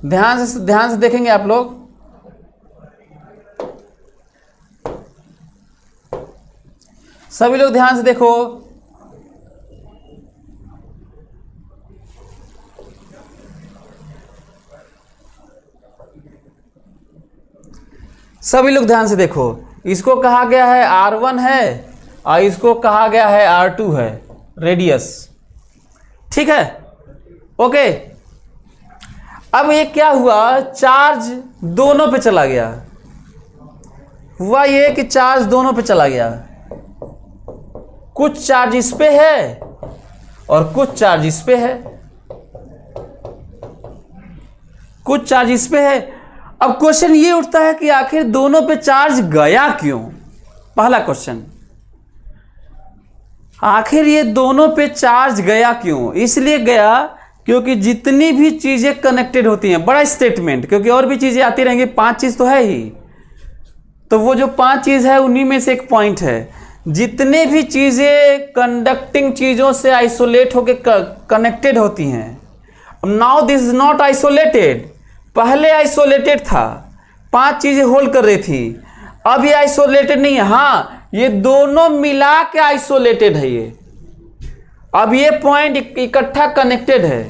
ध्यान से देखेंगे आप लोग। सभी लोग ध्यान से देखो। सभी लोग ध्यान से देखो, इसको कहा गया है R1 है और इसको कहा गया है R2 है, रेडियस। ठीक है, ओके। अब ये क्या हुआ, चार्ज दोनों पे चला गया। हुआ ये कि चार्ज दोनों पे चला गया, कुछ चार्ज इस पे है और कुछ चार्ज इस पे है, कुछ चार्ज इस पे है। अब क्वेश्चन ये उठता है कि आखिर दोनों पे चार्ज गया क्यों? पहला क्वेश्चन, आखिर ये दोनों पे चार्ज गया क्यों? इसलिए गया क्योंकि जितनी भी चीजें कनेक्टेड होती हैं, बड़ा स्टेटमेंट, क्योंकि और भी चीजें आती रहेंगी, 5 चीज तो है ही, तो वो जो 5 चीज है उन्हीं में से एक पॉइंट है। जितने भी चीजें कंडक्टिंग चीजों से आइसोलेट होकर कनेक्टेड होती हैं, now this is not isolated. पहले आइसोलेटेड था, 5 चीजें होल्ड कर रही थी, अब ये आइसोलेटेड नहीं है। हाँ, ये दोनों मिला के आइसोलेटेड है ये। अब ये पॉइंट इकट्ठा कनेक्टेड है,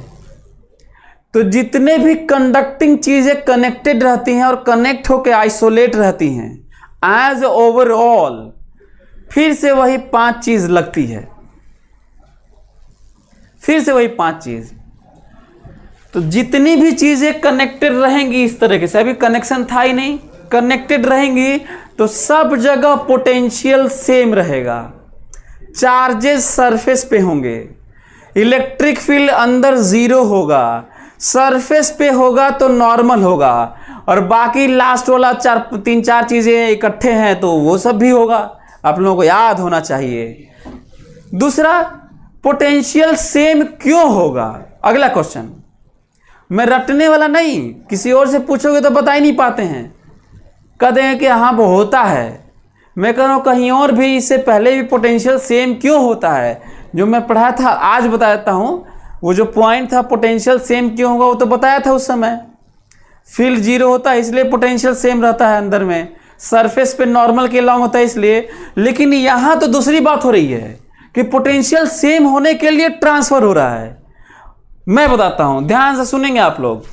तो जितने भी कंडक्टिंग चीजें कनेक्टेड रहती हैं और कनेक्ट होकर आइसोलेट रहती हैं एज ओवरऑल, फिर से वही 5 चीज लगती है, फिर से वही 5 चीज। तो जितनी भी चीजें कनेक्टेड रहेंगी इस तरीके से, अभी कनेक्शन था ही नहीं, कनेक्टेड रहेंगी तो सब जगह पोटेंशियल सेम रहेगा, चार्जेस सरफेस पे होंगे, इलेक्ट्रिक फील्ड अंदर 0 होगा, सरफेस पे होगा तो नॉर्मल होगा, और बाकी लास्ट वाला 3-4 चीजें इकट्ठे हैं तो वो सब भी होगा। आप लोगों को याद होना चाहिए। दूसरा, पोटेंशियल सेम क्यों होगा? अगला क्वेश्चन, मैं रटने वाला नहीं, किसी और से पूछोगे तो बता ही नहीं पाते हैं, कह देंगे कि हाँ वो होता है। मैं कह रहा हूँ कहीं और भी इससे पहले भी पोटेंशियल सेम क्यों होता है, जो मैं पढ़ाया था आज बता देता हूँ। वो जो पॉइंट था पोटेंशियल सेम क्यों होगा वो तो बताया था उस समय। फील्ड 0 होता है इसलिए पोटेंशियल सेम रहता है अंदर में, सरफेस पे नॉर्मल के लॉन्ग होता है इसलिए। लेकिन यहाँ तो दूसरी बात हो रही है कि पोटेंशियल सेम होने के लिए ट्रांसफर हो रहा है। मैं बताता हूं, ध्यान से सुनेंगे आप लोग।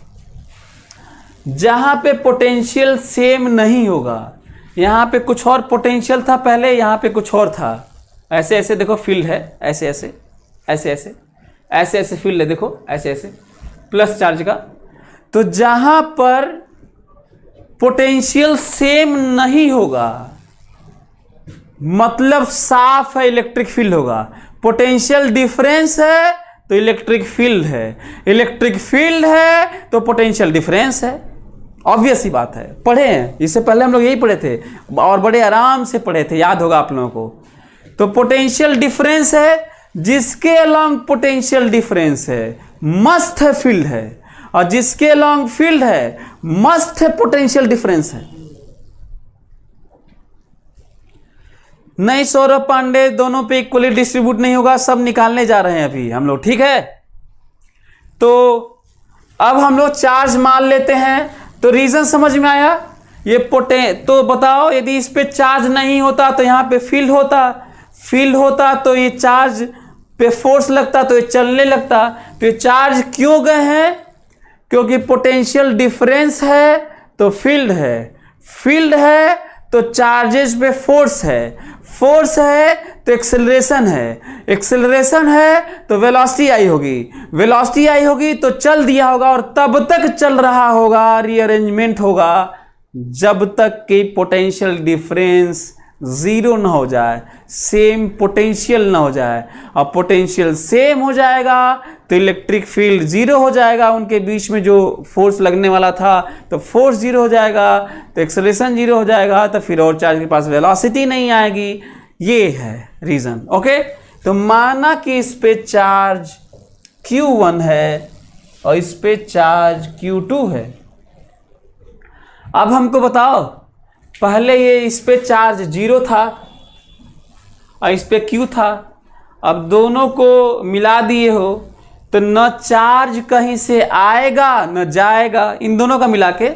जहां पे पोटेंशियल सेम नहीं होगा, यहां पे कुछ और पोटेंशियल था पहले, यहां पे कुछ और था। ऐसे ऐसे देखो फील्ड है, ऐसे ऐसे ऐसे ऐसे ऐसे ऐसे फील्ड है, देखो ऐसे ऐसे प्लस चार्ज का। तो जहां पर पोटेंशियल सेम नहीं होगा मतलब साफ है इलेक्ट्रिक फील्ड होगा। पोटेंशियल डिफरेंस है तो इलेक्ट्रिक फील्ड है, इलेक्ट्रिक फील्ड है तो पोटेंशियल डिफरेंस है। ऑब्वियस ही बात है, पढ़े हैं इससे पहले हम लोग यही पढ़े थे और बड़े आराम से पढ़े थे, याद होगा आप लोगों को। तो पोटेंशियल डिफरेंस है, जिसके अलोंग पोटेंशियल डिफरेंस है मस्ट है फील्ड है, और जिसके अलोंग फील्ड है मस्ट है पोटेंशियल डिफरेंस है। नहीं सौरभ पांडे, दोनों पे इक्वली डिस्ट्रीब्यूट नहीं होगा, सब निकालने जा रहे हैं अभी हम लोग, ठीक है। तो अब हम लोग चार्ज मान लेते हैं, तो रीजन समझ में आया। ये तो बताओ, यदि इस पे चार्ज नहीं होता तो यहाँ पे फील्ड होता, फील्ड होता तो ये चार्ज पे फोर्स लगता तो ये चलने लगता। तो ये चार्ज क्यों गए हैं? क्योंकि पोटेंशियल डिफरेंस है तो फील्ड है, फील्ड है तो चार्जेस पे फोर्स है, फोर्स है तो एक्सेलरेशन है, एक्सेलरेशन है तो वेलोसिटी आई होगी, वेलोसिटी आई होगी तो चल दिया होगा, और तब तक चल रहा होगा, रीअरेंजमेंट होगा जब तक कि पोटेंशियल डिफरेंस जीरो ना हो जाए, सेम पोटेंशियल ना हो जाए। और पोटेंशियल सेम हो जाएगा तो इलेक्ट्रिक फील्ड जीरो हो जाएगा, उनके बीच में जो फोर्स लगने वाला था तो फोर्स जीरो हो जाएगा, तो एक्सेलरेशन जीरो हो जाएगा, तो फिर और चार्ज के पास वेलोसिटी नहीं आएगी। ये है रीजन, ओके। तो माना कि इस पे चार्ज Q1 है और इस पे चार्ज Q2 है। अब हमको बताओ, पहले ये इस पे चार्ज जीरो था और इस पे Q था, अब दोनों को मिला दिए हो तो न चार्ज कहीं से आएगा न जाएगा, इन दोनों का मिला के।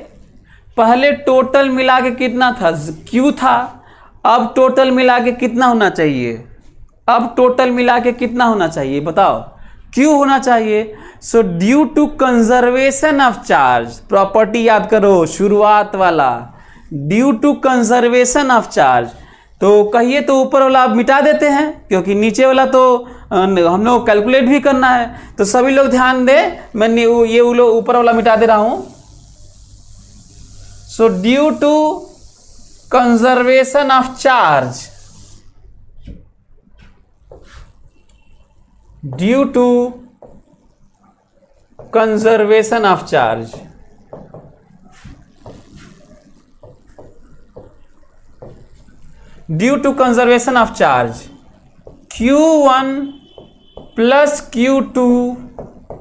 पहले टोटल मिला के कितना था? Q था, अब टोटल मिला के कितना होना चाहिए? अब टोटल मिला के कितना होना चाहिए बताओ? Q होना चाहिए। So due to conservation of charge, property याद करो शुरुआत वाला, due to conservation of charge. तो कहिए तो ऊपर वाला आप मिटा देते हैं, क्योंकि नीचे वाला तो हम लोग कैलकुलेट भी करना है। तो सभी लोग ध्यान दें, मैं ये ऊपर वाला मिटा दे रहा हूं। So due to conservation of charge, due to conservation of charge, due to conservation of charge, Q1 plus Q2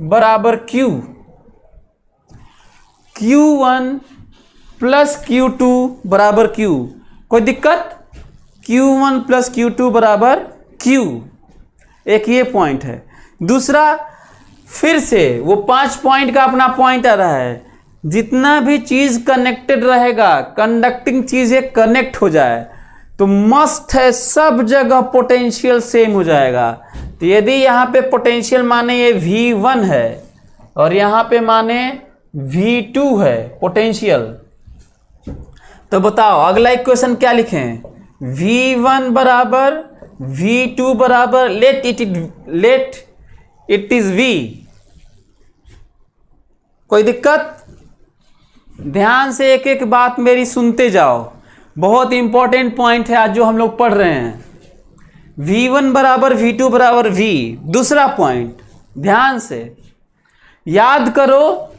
बराबर Q, Q1 प्लस Q2 बराबर Q। कोई दिक्कत? Q1 प्लस Q2 बराबर Q, एक ये पॉइंट है। दूसरा, फिर से वो 5 पॉइंट का अपना पॉइंट आ रहा है, जितना भी चीज कनेक्टेड रहेगा, कंडक्टिंग चीजें कनेक्ट हो जाए तो मस्ट है सब जगह पोटेंशियल सेम हो जाएगा। तो यदि यहाँ पे पोटेंशियल माने ये V1 है और यहाँ पे माने V2 है पोटेंशियल, तो बताओ अगला इक्वेशन क्या लिखें? V1 बराबर V2 बराबर लेट इट इज V। कोई दिक्कत? ध्यान से एक एक बात मेरी सुनते जाओ, बहुत इंपॉर्टेंट पॉइंट है आज जो हम लोग पढ़ रहे हैं। V1 बराबर V2 बराबर V। दूसरा पॉइंट ध्यान से याद करो,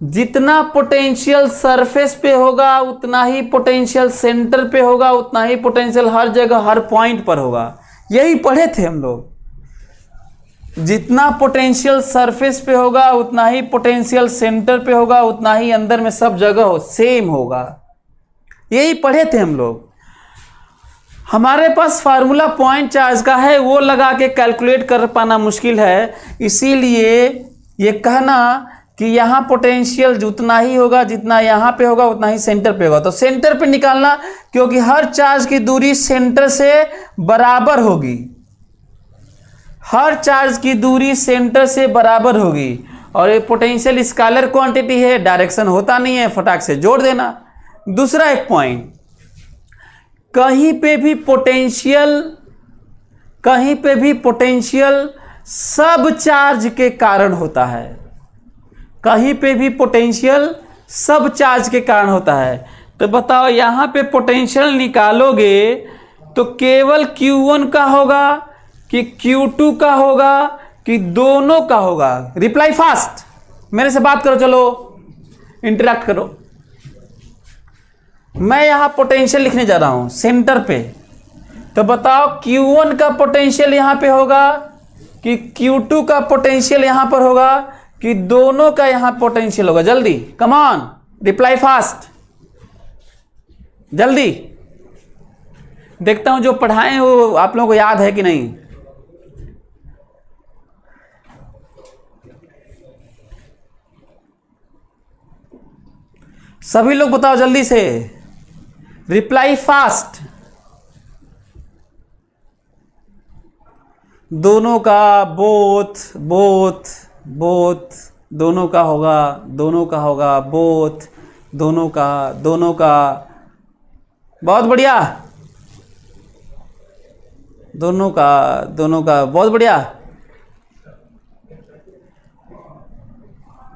जितना पोटेंशियल सरफेस पे होगा उतना ही पोटेंशियल सेंटर पे होगा, उतना ही पोटेंशियल हर जगह हर पॉइंट पर होगा। यही पढ़े थे हम लोग, जितना पोटेंशियल सरफेस पे होगा उतना ही पोटेंशियल सेंटर पे होगा, उतना ही अंदर में सब जगह सेम होगा। यही पढ़े थे हम लोग। हमारे पास फार्मूला पॉइंट चार्ज का है, वो लगा के कैलकुलेट कर पाना मुश्किल है, इसीलिए ये कहना कि यहाँ पोटेंशियल जितना ही होगा, जितना यहाँ पे होगा उतना ही सेंटर पे होगा। तो सेंटर पे निकालना, क्योंकि हर चार्ज की दूरी सेंटर से बराबर होगी, हर चार्ज की दूरी सेंटर से बराबर होगी। और ये पोटेंशियल स्केलर क्वांटिटी है, डायरेक्शन होता नहीं है, फटाक से जोड़ देना। दूसरा एक पॉइंट, कहीं पे भी पोटेंशियल सब चार्ज के कारण होता है, कहीं पे भी पोटेंशियल सब चार्ज के कारण होता है। तो बताओ यहाँ पे पोटेंशियल निकालोगे तो केवल Q1 का होगा कि Q2 का होगा कि दोनों का होगा? रिप्लाई फास्ट, मेरे से बात करो, चलो इंटरेक्ट करो। मैं यहाँ पोटेंशियल लिखने जा रहा हूँ सेंटर पे, तो बताओ Q1 का पोटेंशियल यहाँ पे होगा कि Q2 का पोटेंशियल यहाँ पर होगा कि दोनों का यहाँ पोटेंशियल होगा? जल्दी कम ऑन, रिप्लाई फास्ट, जल्दी। देखता हूँ जो पढ़ाएं वो आप लोगों को याद है कि नहीं। सभी लोग बताओ जल्दी से, रिप्लाई फास्ट। दोनों का, बोथ बोथ बोथ, दोनों का होगा, दोनों का होगा, बोथ, दोनों का, दोनों का, बहुत बढ़िया, दोनों का, दोनों का, बहुत बढ़िया।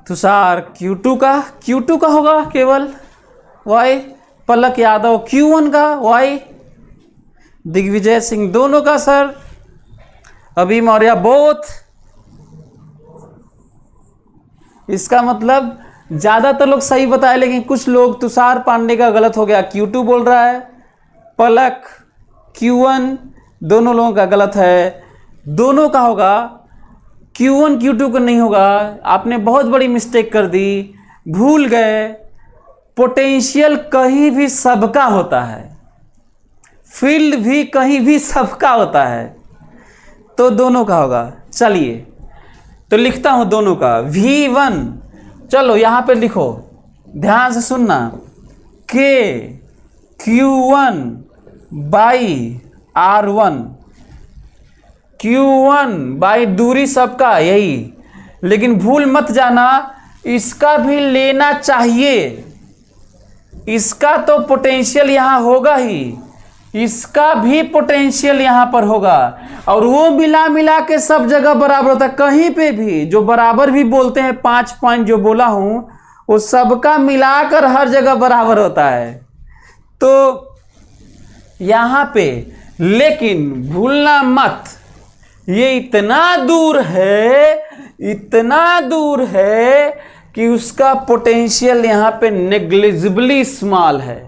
तुषार Q2 का होगा केवल, वाई। पलक यादव Q1 का, वाई। दिग्विजय सिंह दोनों का सर। अभी मौर्य बोथ। इसका मतलब ज्यादातर लोग सही बताए, लेकिन कुछ लोग, तुषार पांडे का गलत हो गया, Q2 बोल रहा है। पलक Q1, दोनों लोगों का गलत है। दोनों का होगा, Q1 Q2 का नहीं होगा। आपने बहुत बड़ी मिस्टेक कर दी, भूल गए। पोटेंशियल कहीं भी सबका होता है, फील्ड भी कहीं भी सबका होता है, तो दोनों का होगा। चलिए तो लिखता हूं दोनों का, V1। चलो यहां पे लिखो, ध्यान से सुनना, K Q1 by R1, Q1 by दूरी सबका यही, लेकिन भूल मत जाना इसका भी लेना चाहिए। इसका तो पोटेंशियल यहां होगा ही, इसका भी पोटेंशियल यहां पर होगा, और वो मिला मिला के सब जगह बराबर होता है। कहीं पे भी जो बराबर भी बोलते हैं, 5 पॉइंट जो बोला हूं वो सबका मिलाकर हर जगह बराबर होता है। तो यहां पे लेकिन भूलना मत, ये इतना दूर है, इतना दूर है कि उसका पोटेंशियल यहां पे नेग्लिजिबली स्मॉल है।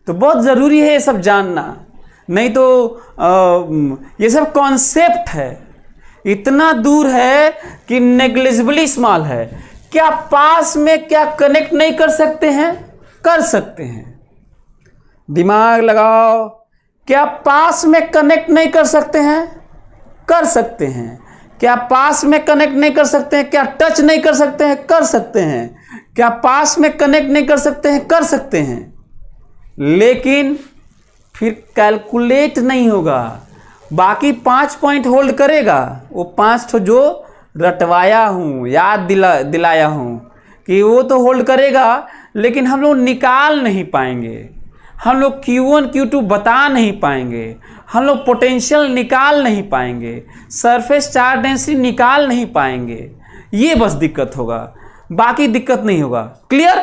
तो बहुत जरूरी है ये सब जानना, नहीं तो ये सब कॉन्सेप्ट है। इतना दूर है कि नेग्लिजिबली स्मॉल है। क्या पास में क्या कनेक्ट नहीं कर सकते हैं? कर सकते हैं, दिमाग लगाओ। क्या पास में कनेक्ट नहीं कर सकते हैं? कर सकते हैं। क्या पास में कनेक्ट नहीं कर सकते हैं? क्या टच नहीं कर सकते हैं? कर सकते हैं। क्या पास में कनेक्ट नहीं कर सकते हैं? कर सकते हैं, लेकिन फिर कैलकुलेट नहीं होगा। बाकी 5 पॉइंट होल्ड करेगा, वो 5 तो जो रटवाया हूँ, याद दिलाया हूँ कि वो तो होल्ड करेगा, लेकिन हम लोग निकाल नहीं पाएंगे। हम लोग Q1 Q2 बता नहीं पाएंगे, हम लोग पोटेंशियल निकाल नहीं पाएंगे, सरफेस चार्ज डेंसिटी निकाल नहीं पाएंगे। ये बस दिक्कत होगा, बाकी दिक्कत नहीं होगा। क्लियर?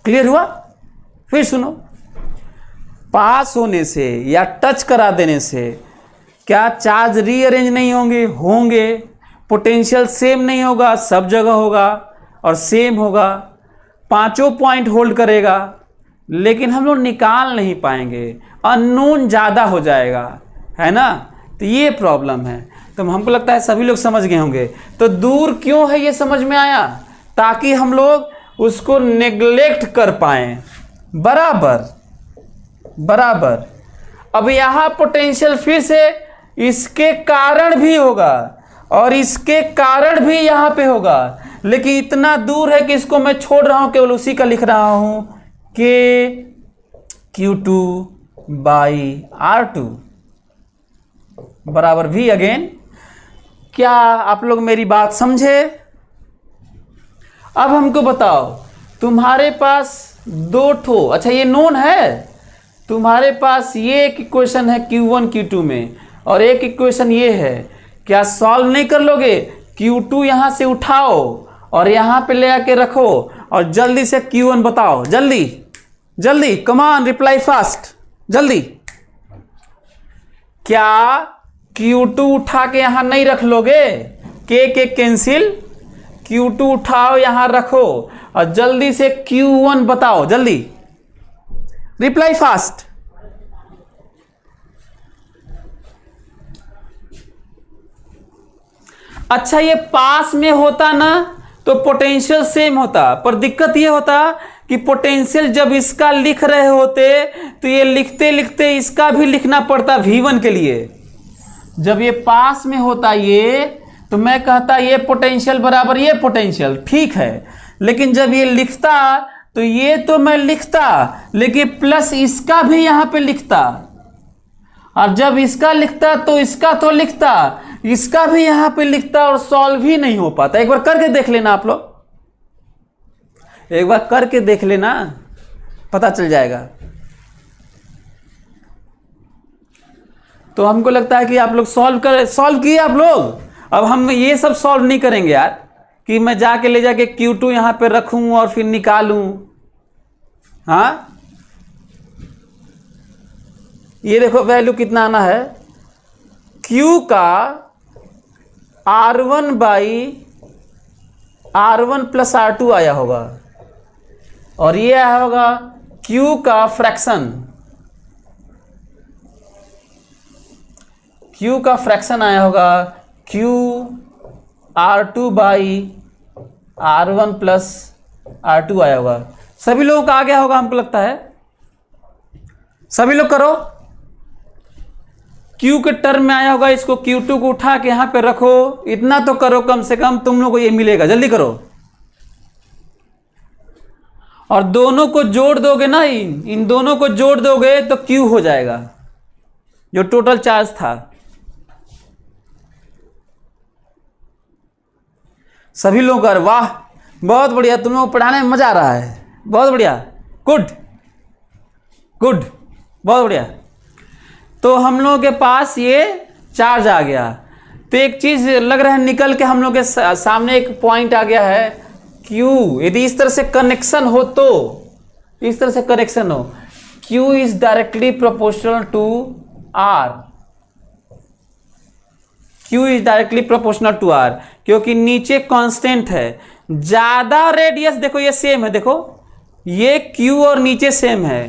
क्लियर हुआ? फिर सुनो, पास होने से या टच करा देने से क्या चार्ज रीअरेंज नहीं होंगे? होंगे। पोटेंशियल सेम नहीं होगा? सब जगह होगा और सेम होगा। 5 पॉइंट होल्ड करेगा, लेकिन हम लोग निकाल नहीं पाएंगे, अननोन ज़्यादा हो जाएगा, है ना? तो ये प्रॉब्लम है। तो हमको लगता है सभी लोग समझ गए होंगे। तो दूर क्यों है ये समझ में आया, ताकि हम लोग उसको नेग्लेक्ट कर पाएं। बराबर बराबर। अब यहाँ पोटेंशियल फिर से इसके कारण भी होगा और इसके कारण भी यहाँ पे होगा, लेकिन इतना दूर है कि इसको मैं छोड़ रहा हूँ, केवल उसी का लिख रहा हूँ कि Q2 बाई R2 बराबर V अगेन। क्या आप लोग मेरी बात समझे? अब हमको बताओ, तुम्हारे पास 2 ठो, अच्छा ये नोन है, तुम्हारे पास ये एक इक्वेशन है Q1 Q2 में, और एक इक्वेशन ये है। क्या सॉल्व नहीं कर लोगे? Q2 यहां से उठाओ और यहां पे ले आके रखो और जल्दी से Q1 बताओ। जल्दी जल्दी, कम ऑन, रिप्लाई फास्ट, जल्दी। क्या Q2 उठा के यहां नहीं रख लोगे? के कैंसिल, Q2 उठाओ यहां रखो और जल्दी से Q1 बताओ, जल्दी रिप्लाई फास्ट। अच्छा ये पास में होता ना तो पोटेंशियल सेम होता, पर दिक्कत ये होता कि पोटेंशियल जब इसका लिख रहे होते तो ये लिखते लिखते इसका भी लिखना पड़ता V1 के लिए। जब ये पास में होता ये तो मैं कहता ये पोटेंशियल बराबर ये पोटेंशियल, ठीक है, लेकिन जब ये लिखता तो ये तो मैं लिखता लेकिन प्लस इसका भी यहां पे लिखता, और जब इसका लिखता तो इसका तो लिखता, इसका भी यहां पे लिखता और सॉल्व ही नहीं हो पाता। एक बार करके देख लेना आप लोग, एक बार करके देख लेना, पता चल जाएगा। तो हमको लगता है कि आप लोग सॉल्व किए आप लोग। अब हम ये सब सॉल्व नहीं करेंगे यार कि मैं जाके ले जाके Q2 यहां पे रखूं और फिर निकालूं। हाँ ये देखो वैल्यू कितना आना है, Q का R1 by R1 plus R2 आया होगा, और ये आया होगा Q का फ्रैक्शन, Q का फ्रैक्शन आया होगा Q R2 by R1 plus R2 आया होगा। सभी लोगों का आ गया होगा हमको लगता है, सभी लोग करो। Q के टर्म में आया होगा, इसको Q2 को उठा के यहां पे रखो, इतना तो करो कम से कम, तुम लोग को ये मिलेगा, जल्दी करो। और दोनों को जोड़ दोगे ना, इन दोनों को जोड़ दोगे तो Q हो जाएगा जो टोटल चार्ज था। सभी लोग कर, वाह बहुत बढ़िया, तुम लोग पढ़ाने में मजा आ रहा है, बहुत बढ़िया, गुड गुड, बहुत बढ़िया। तो हम लोगों के पास ये चार्ज आ गया। तो एक चीज लग रहा है निकल के हम लोग के सामने एक पॉइंट आ गया है Q। यदि इस तरह से कनेक्शन हो तो, इस तरह से कनेक्शन हो, Q is directly proportional to R, Q is directly proportional to R, क्योंकि नीचे कांस्टेंट है। ज्यादा रेडियस देखो ये सेम है, देखो ये Q और नीचे सेम है,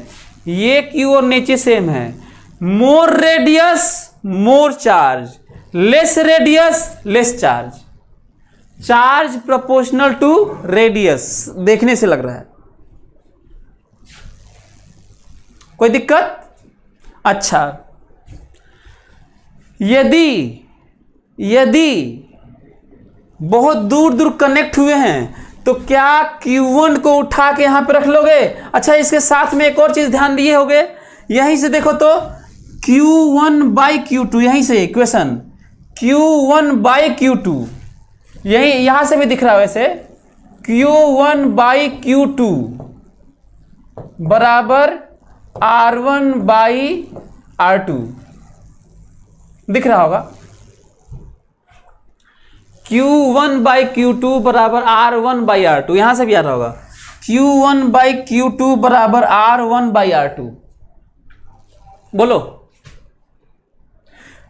ये Q और नीचे सेम है। More radius more charge, less radius less charge, charge proportional to radius, देखने से लग रहा है। कोई दिक्कत? अच्छा, यदि बहुत दूर दूर कनेक्ट हुए हैं तो क्या Q1 को उठा के यहां पे रख लोगे? अच्छा, इसके साथ में एक और चीज ध्यान दिए होगे, यहीं से देखो तो Q1 बाई Q2, यहीं से इक्वेशन Q1 बाई Q2, यही यहां से भी दिख रहा है वैसे, Q1 बाई Q2 बराबर R1 बाई R2 दिख रहा होगा। Q1 बाई Q2 बराबर R1 बाई R2, यहां से भी आ रहा होगा Q1 बाई Q2 बराबर R1 बाई R2। बोलो,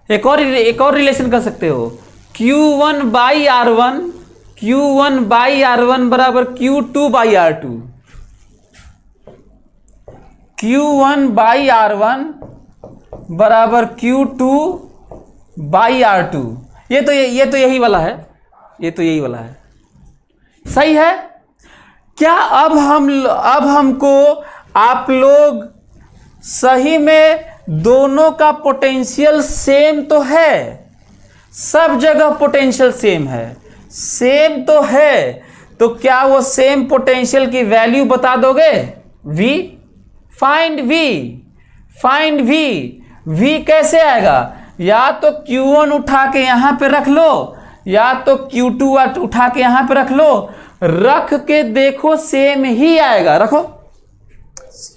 एक और रिलेशन कर सकते हो, Q1 by R1, Q1 by R1 बराबर Q2 by R2, Q1 by R1 बराबर Q2 बाई R2। ये तो यही वाला है, ये तो यही वाला है, सही है क्या? अब हमको आप लोग सही में दोनों का पोटेंशियल सेम तो है, सब जगह पोटेंशियल सेम है, सेम तो है, तो क्या वो सेम पोटेंशियल की वैल्यू बता दोगे? V, फाइंड V कैसे आएगा? या तो Q1 उठा के यहां पे रख लो, या तो Q2 उठा के यहां पे रख लो, रख के देखो सेम ही आएगा। रखो,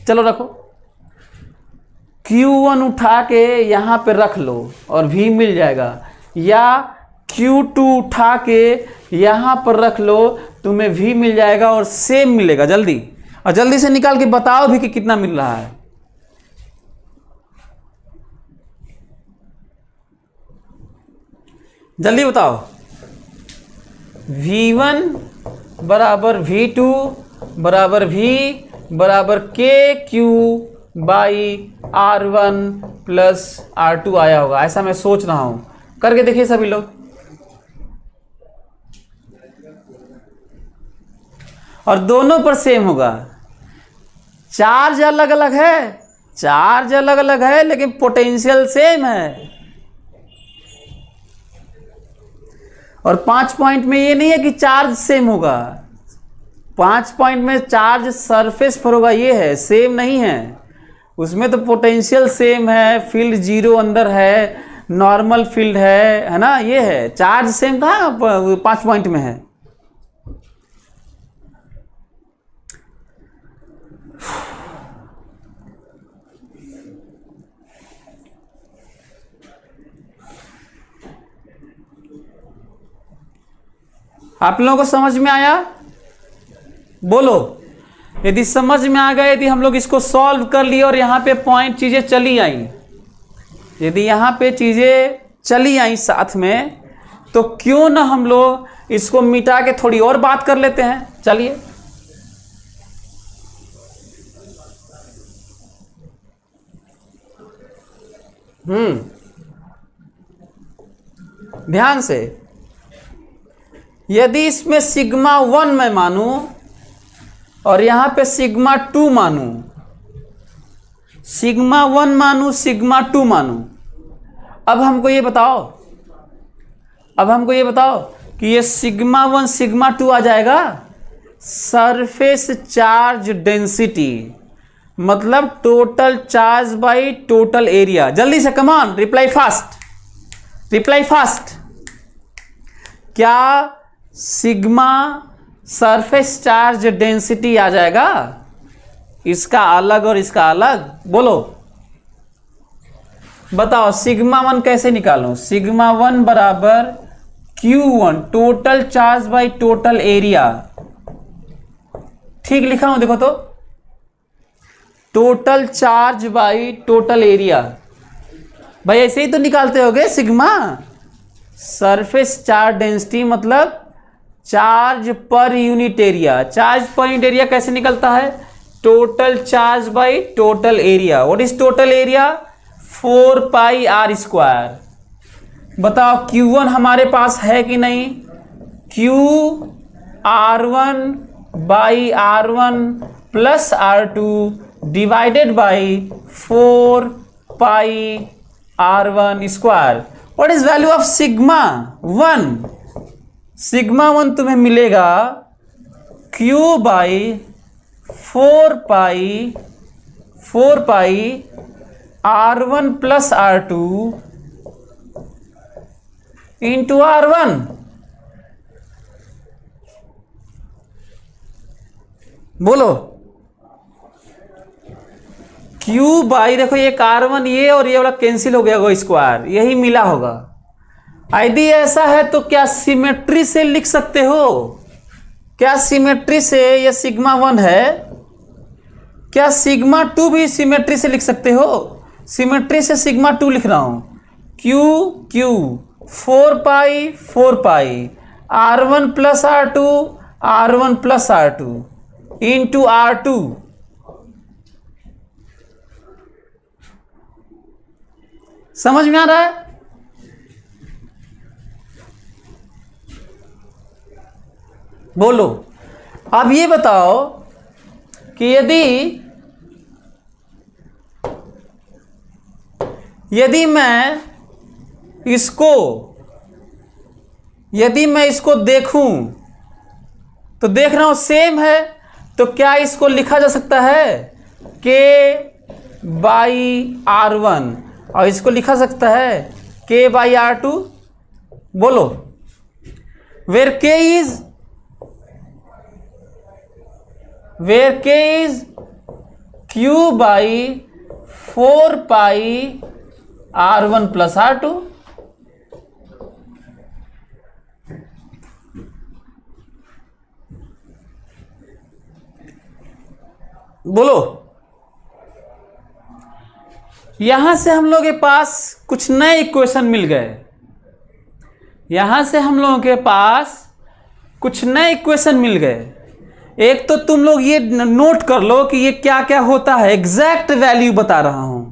चलो रखो, Q1 उठा के यहां पे रख लो और V मिल जाएगा, या Q2 उठा के यहां पर रख लो, तुम्हें V मिल जाएगा और सेम मिलेगा। जल्दी से निकाल के बताओ भी कि कितना मिल रहा है। जल्दी बताओ, V1 बराबर V2 बराबर V बराबर KQ by R1 plus R2 आया होगा, ऐसा मैं सोच रहा हूं। करके देखिए सभी लोग। और दोनों पर सेम होगा। चार्ज अलग अलग है, चार्ज अलग अलग है, लेकिन पोटेंशियल सेम है। और 5 पॉइंट में ये नहीं है कि चार्ज सेम होगा, 5 पॉइंट में चार्ज सरफेस पर होगा, ये है, सेम नहीं है। उसमें तो पोटेंशियल सेम है, फील्ड जीरो अंदर है, नॉर्मल फील्ड है ना, ये है। चार्ज सेम कहाँ 5 पॉइंट में है। आप लोगों को समझ में आया? बोलो। यदि समझ में आ गया, यदि हम लोग इसको सॉल्व कर लिए और यहाँ पे पॉइंट चीजें चली आई, यदि यहाँ पे चीजें चली आई साथ में, तो क्यों ना हम लोग इसको मिटा के थोड़ी और बात कर लेते हैं। चलिए, ध्यान से। यदि इसमें सिग्मा 1 मैं मानूं और यहां पे सिग्मा 2 मानूं, सिग्मा 1 मानूं, सिग्मा 2 मानूं, अब हमको ये बताओ, कि ये सिग्मा 1 सिग्मा 2 आ जाएगा सरफेस चार्ज डेंसिटी, मतलब total charge by total area. जल्दी से कमान, रिप्लाई फास्ट, रिप्लाई फास्ट। क्या सिग्मा सरफेस चार्ज डेंसिटी आ जाएगा? इसका अलग और इसका अलग, बोलो बताओ। सिग्मा 1 कैसे निकालूं? सिग्मा 1 बराबर Q1 total charge by total area. ठीक लिखा हूं, देखो तो, total charge by total area. भाई ऐसे ही तो निकालते होगे सिग्मा। सरफेस चार्ज डेंसिटी मतलब charge per unit area. Charge per unit area कैसे निकलता है? Total charge by total area. What is total area? 4 pi r square. बताओ Q1 हमारे पास है कि नहीं? Q R1 by R1 plus R2 divided by 4 pi R1 square. What is value of sigma 1? Sigma 1 तुम्हें मिलेगा Q by 4 pi R1 plus R2 into R1। बोलो। Q by, देखो ये R1 ये और ये वाला कैंसिल हो गया होगा, स्क्वायर यही मिला होगा। यदि ऐसा है तो क्या सिमेट्री से लिख सकते हो? क्या सिमेट्री से ये सिग्मा 1 है, क्या सिग्मा 2 भी सिमेट्री से लिख सकते हो? सिमेट्री से सिग्मा 2 लिख रहा हूं। Q 4 pi R1 plus R1 plus R2 into R2। समझ में आ रहा है? बोलो। अब ये बताओ कि यदि मैं इसको देखूं तो देख रहा हूं सेम है, तो क्या इसको लिखा जा सकता है K बाई R1 और इसको लिखा सकता है K बाई R2? बोलो। Where K is Q by 4 pi R1 plus R2। बोलो। यहां से हम लोग के पास कुछ नए इक्वेशन मिल गए। यहां से हम लोगों के पास कुछ नए इक्वेशन मिल गए। एक तो तुम लोग ये नोट कर लो कि ये क्या क्या होता है, एग्जैक्ट वैल्यू बता रहा हूं,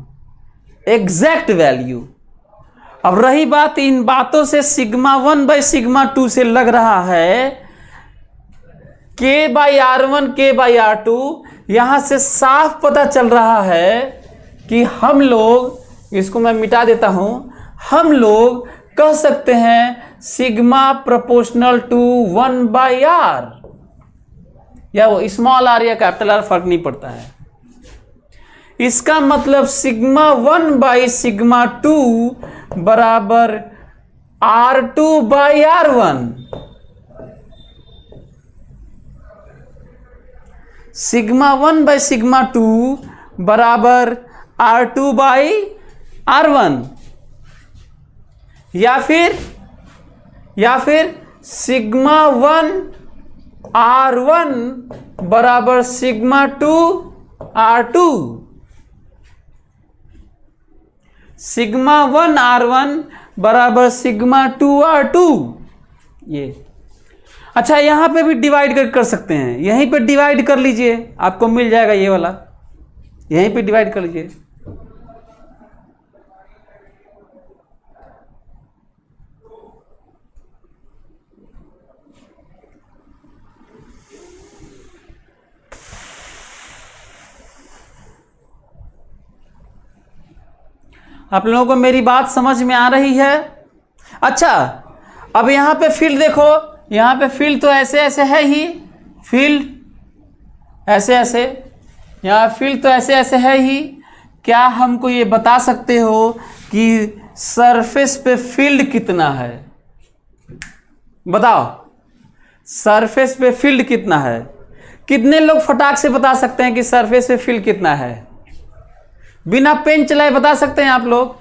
एग्जैक्ट वैल्यू। अब रही बात, इन बातों से सिग्मा 1 बाई सिग्मा 2 से लग रहा है k by R1 k by R2, यहां से साफ पता चल रहा है कि हम लोग, इसको मैं मिटा देता हूं, हम लोग कह सकते हैं sigma proportional to 1 by R, या वो स्मॉल r या कैपिटल R फर्क नहीं पड़ता है। इसका मतलब सिग्मा 1 बाई सिग्मा 2 बराबर R2 by R1। Sigma 1 by sigma 2 बराबर R2 बाई R1, या फिर सिग्मा 1 R1 बराबर सिग्मा 2 R2। सिग्मा 1 R1 बराबर सिग्मा 2 R2। ये अच्छा, यहां पे भी डिवाइड कर सकते हैं, यहीं पे डिवाइड कर लीजिए, आपको मिल जाएगा ये वाला, यहीं पे डिवाइड कर लीजिए। आप लोगों को मेरी बात समझ में आ रही है? अच्छा, अब यहां पे फील्ड देखो, यहां पे फील्ड तो ऐसे ऐसे है ही, फील्ड ऐसे ऐसे, यहां फील्ड तो ऐसे ऐसे है ही। क्या हमको ये बता सकते हो कि सरफेस पे फील्ड कितना है? बताओ, सरफेस पे फील्ड कितना है? कितने लोग फटाक से बता सकते हैं कि सरफेस पे फील्ड कितना है? बिना पेन चलाए बता सकते हैं आप लोग?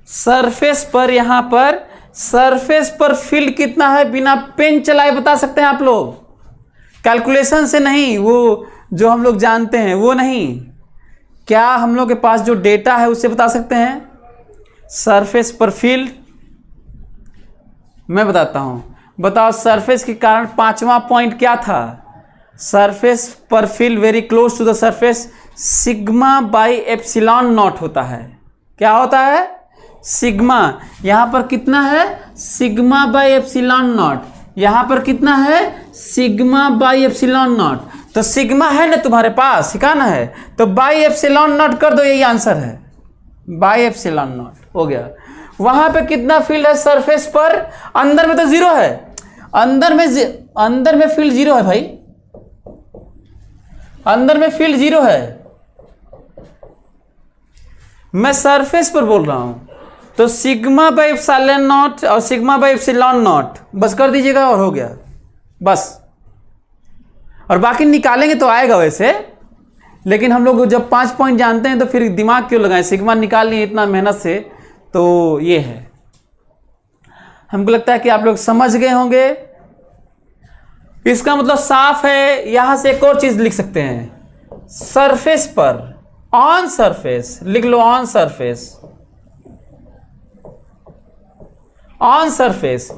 सरफेस पर, यहां पर सरफेस पर फील्ड कितना है बिना पेन चलाए बता सकते हैं आप लोग? कैलकुलेशन से नहीं, वो जो हम लोग जानते हैं वो नहीं, क्या हम लोग के पास जो डेटा है उससे बता सकते हैं सरफेस पर फील्ड? मैं बताता हूं, बताओ सरफेस के कारण पांचवा पॉइंट क्या था? सरफेस पर field very close to the surface sigma by epsilon naught होता है। क्या होता है? सिग्मा। यहां पर कितना है? Sigma by epsilon not. यहां पर कितना है? Sigma by epsilon not. तो सिग्मा है ना तुम्हारे पास, सिखाना है तो बाई एप्सिलॉन नॉट कर दो, यही आंसर है, बाई एप्सिलॉन नॉट हो गया। वहां पे कितना फील्ड है सरफेस पर? अंदर में तो जीरो है, अंदर में फील्ड जीरो है भाई, अंदर में फील्ड जीरो है। मैं सरफेस पर बोल रहा हूं, तो सिग्मा बाई एप्सिलॉन नॉट और सिग्मा बाई एप्सिलॉन नॉट बस कर दीजिएगा और हो गया बस। और बाकी निकालेंगे तो आएगा वैसे, लेकिन हम लोग जब 5 पॉइंट जानते हैं तो फिर दिमाग क्यों लगाएं, सिग्मा निकाल लिए इतना मेहनत से। तो ये है, हमको लगता है कि आप लोग समझ गए होंगे। इसका मतलब साफ है। यहां से एक और चीज लिख सकते हैं, सरफेस पर, ऑन सरफेस लिख लो, on surface, on surface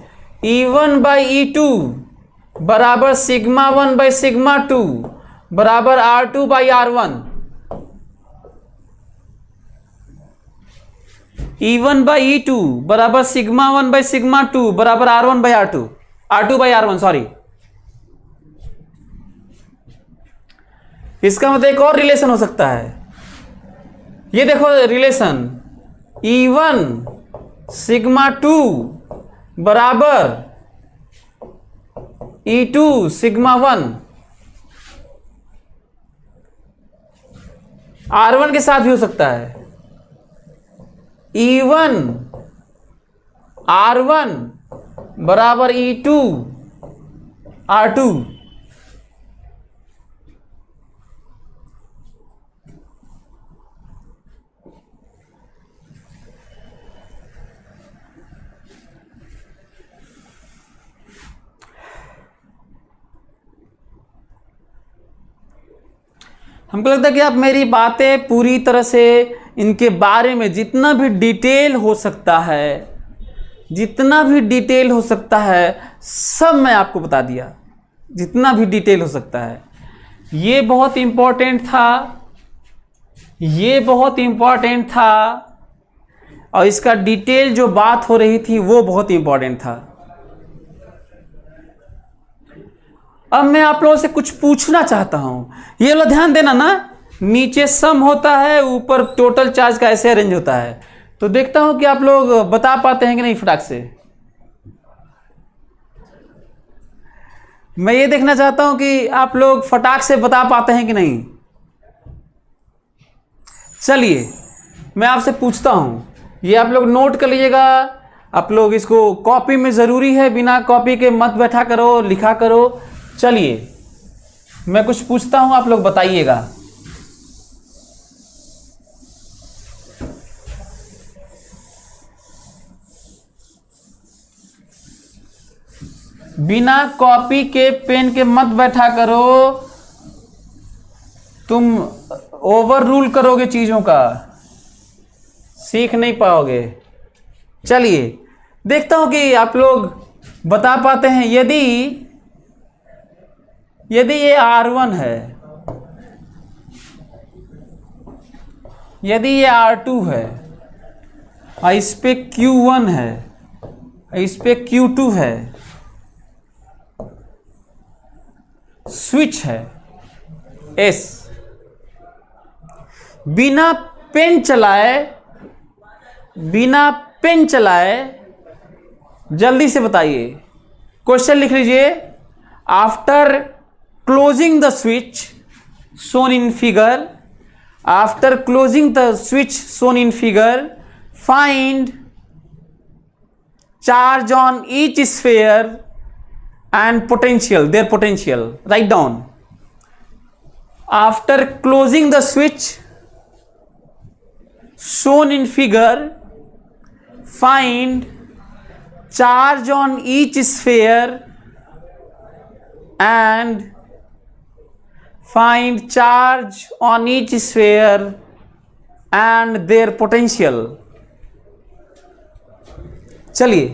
E1 by E2 बराबर सिग्मा 1 बाई सिग्मा 2 बराबर R2 by R1। E1 by E2 बराबर सिग्मा 1 बाई सिग्मा 2 बराबर R1 by R2, R2 by R1 sorry. इसका मतलब एक और रिलेशन हो सकता है, ये देखो रिलेशन, E1 सिग्मा 2 बराबर E2 सिग्मा 1। R1 के साथ भी हो सकता है, E1 R1 बराबर E2 R2। हमको लगता है कि आप मेरी बातें पूरी तरह से, इनके बारे में जितना भी डिटेल हो सकता है, जितना भी डिटेल हो सकता है सब मैं आपको बता दिया, जितना भी डिटेल हो सकता है। ये बहुत इम्पोर्टेंट था, ये बहुत इम्पोर्टेंट था, और इसका डिटेल जो बात हो रही थी वो बहुत इम्पोर्टेंट था। अब मैं आप लोगों से कुछ पूछना चाहता हूं। ये लो ध्यान देना ना, नीचे सम होता है, ऊपर टोटल चार्ज का ऐसे अरेंज होता है। तो देखता हूं कि आप लोग बता पाते हैं कि नहीं फटाक से। मैं ये देखना चाहता हूं कि आप लोग फटाक से बता पाते हैं कि नहीं। चलिए मैं आपसे पूछता हूं, ये आप लोग नोट कर लीजिएगा। आप लोग इसको कॉपी में ज़रूरी है, बिना कॉपी के मत बैठा करो, लिखा करो। चलिए मैं कुछ पूछता हूं, आप लोग बताइएगा। बिना कॉपी के पेन के मत बैठा करो, तुम ओवर रूल करोगे चीजों का, सीख नहीं पाओगे। चलिए देखता हूं कि आप लोग बता पाते हैं। यदि ये R1 है, यदि ये R2 है, और इस पे Q1 है, इस पे Q2 है, स्विच है S, बिना पेन चलाए जल्दी से बताइए। क्वेश्चन लिख लीजिए। After closing the switch shown in figure, after closing the switch shown in figure, find charge on each sphere and potential, their potential. Write down. After closing the switch shown in figure, find charge on each sphere and find charge on each sphere and their potential. चलिए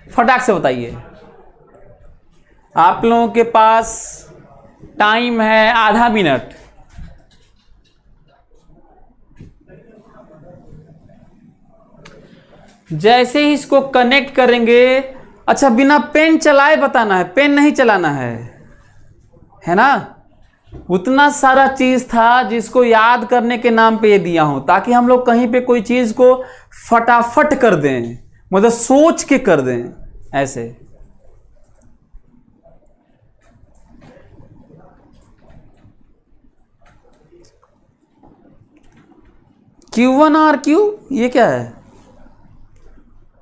फटाक से बताइए। आप लोगों के पास time है आधा minute. जैसे ही इसको कनेक्ट करेंगे, अच्छा बिना पेन चलाए बताना है, पेन नहीं चलाना है ना। उतना सारा चीज था जिसको याद करने के नाम पे ये दिया हूं, ताकि हम लोग कहीं पे कोई चीज को फटाफट कर दें, मतलब सोच के कर दें ऐसे। Q1 और Q, ये क्या है?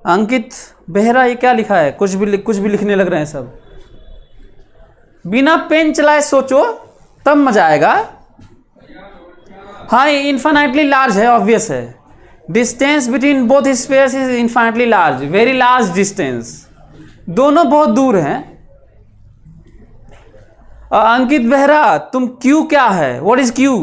अंकित बेहरा, ये क्या लिखा है? कुछ भी लिखने लग रहे हैं सब। बिना पेन चलाए सोचो तब मजा आएगा। हाँ, ये इन्फाइनाइटली लार्ज है, ऑब्वियस है। Distance between both spheres is infinitely large, very large distance, दोनों बहुत दूर हैं। अंकित बेहरा, तुम Q क्या है? What is Q?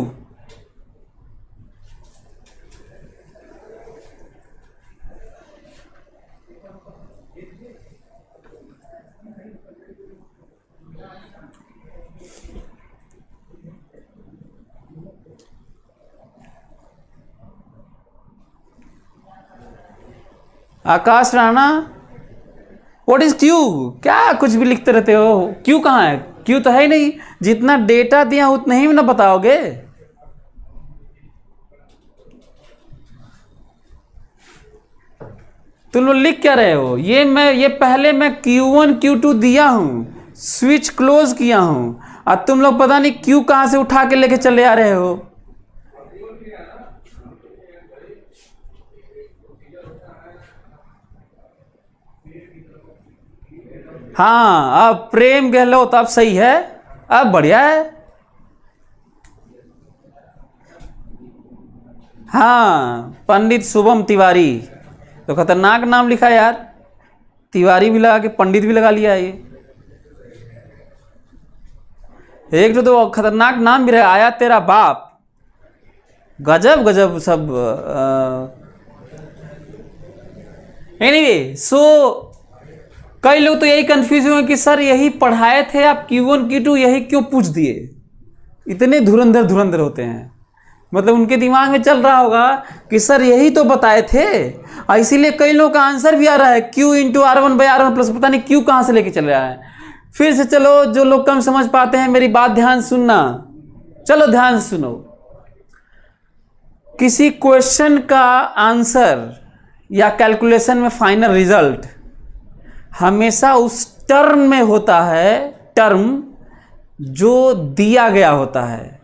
Akash Rana, what is Q? क्या कुछ भी लिखते रहते हो? Q कहाँ है? Q तो है ही नहीं। जितना डेटा दिया उतना ही ना बताओगे। तुम लोग लिख क्या रहे हो? ये पहले मैं Q1 Q2 दिया हूं, स्विच क्लोज किया हूं, और तुम लोग पता नहीं Q कहां से उठा के लेके चले आ रहे हो। हाँ, अब प्रेम गहलोत, अब सही है, अब बढ़िया है। हाँ, पंडित शुभम तिवारी, तो खतरनाक नाम लिखा यार। तिवारी भी लगा के पंडित भी लगा लिया। ये एक तो खतरनाक नाम भी रहा, आया तेरा बाप। गजब गजब सब। एनीवे, सो कई लोग तो यही कंफ्यूज हुए कि सर यही पढ़ाए थे आप, Q1 Q2 यही क्यों पूछ दिए। इतने धुरंधर होते हैं, मतलब उनके दिमाग में चल रहा होगा कि सर यही तो बताए थे, और इसीलिए कई लोगों का आंसर भी आ रहा है Q इंटू R1/R1 प्लस, पता नहीं Q कहाँ से लेके चल रहा है। फिर से चलो, जो लोग कम समझ पाते हैं मेरी बात ध्यान सुनना, चलो ध्यान सुनो। किसी क्वेश्चन का आंसर या कैलकुलेशन में फाइनल रिजल्ट हमेशा उस टर्म में होता है, टर्म जो दिया गया होता है,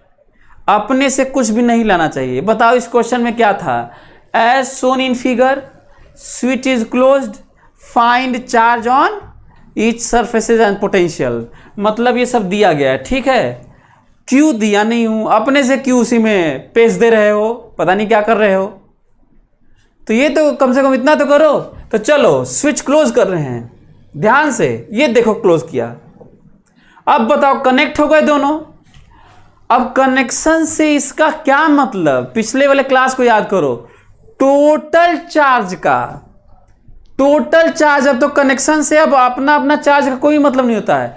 अपने से कुछ भी नहीं लाना चाहिए। बताओ इस क्वेश्चन में क्या था, as shown in figure switch is closed, find charge on each surfaces and potential. मतलब ये सब दिया गया है, ठीक है। क्यों दिया नहीं हूं, अपने से क्यों उसी में पेश दे रहे हो, पता नहीं क्या कर रहे हो। तो ये तो कम से कम इतना तो करो। तो चलो स्विच क्लोज कर रहे हैं, ध्यान से ये देखो, क्लोज किया। अब बताओ कनेक्ट हो गए दोनों। अब कनेक्शन से इसका क्या मतलब, पिछले वाले क्लास को याद करो, टोटल चार्ज का, टोटल चार्ज। अब तो कनेक्शन से अब अपना अपना चार्ज का कोई मतलब नहीं होता है।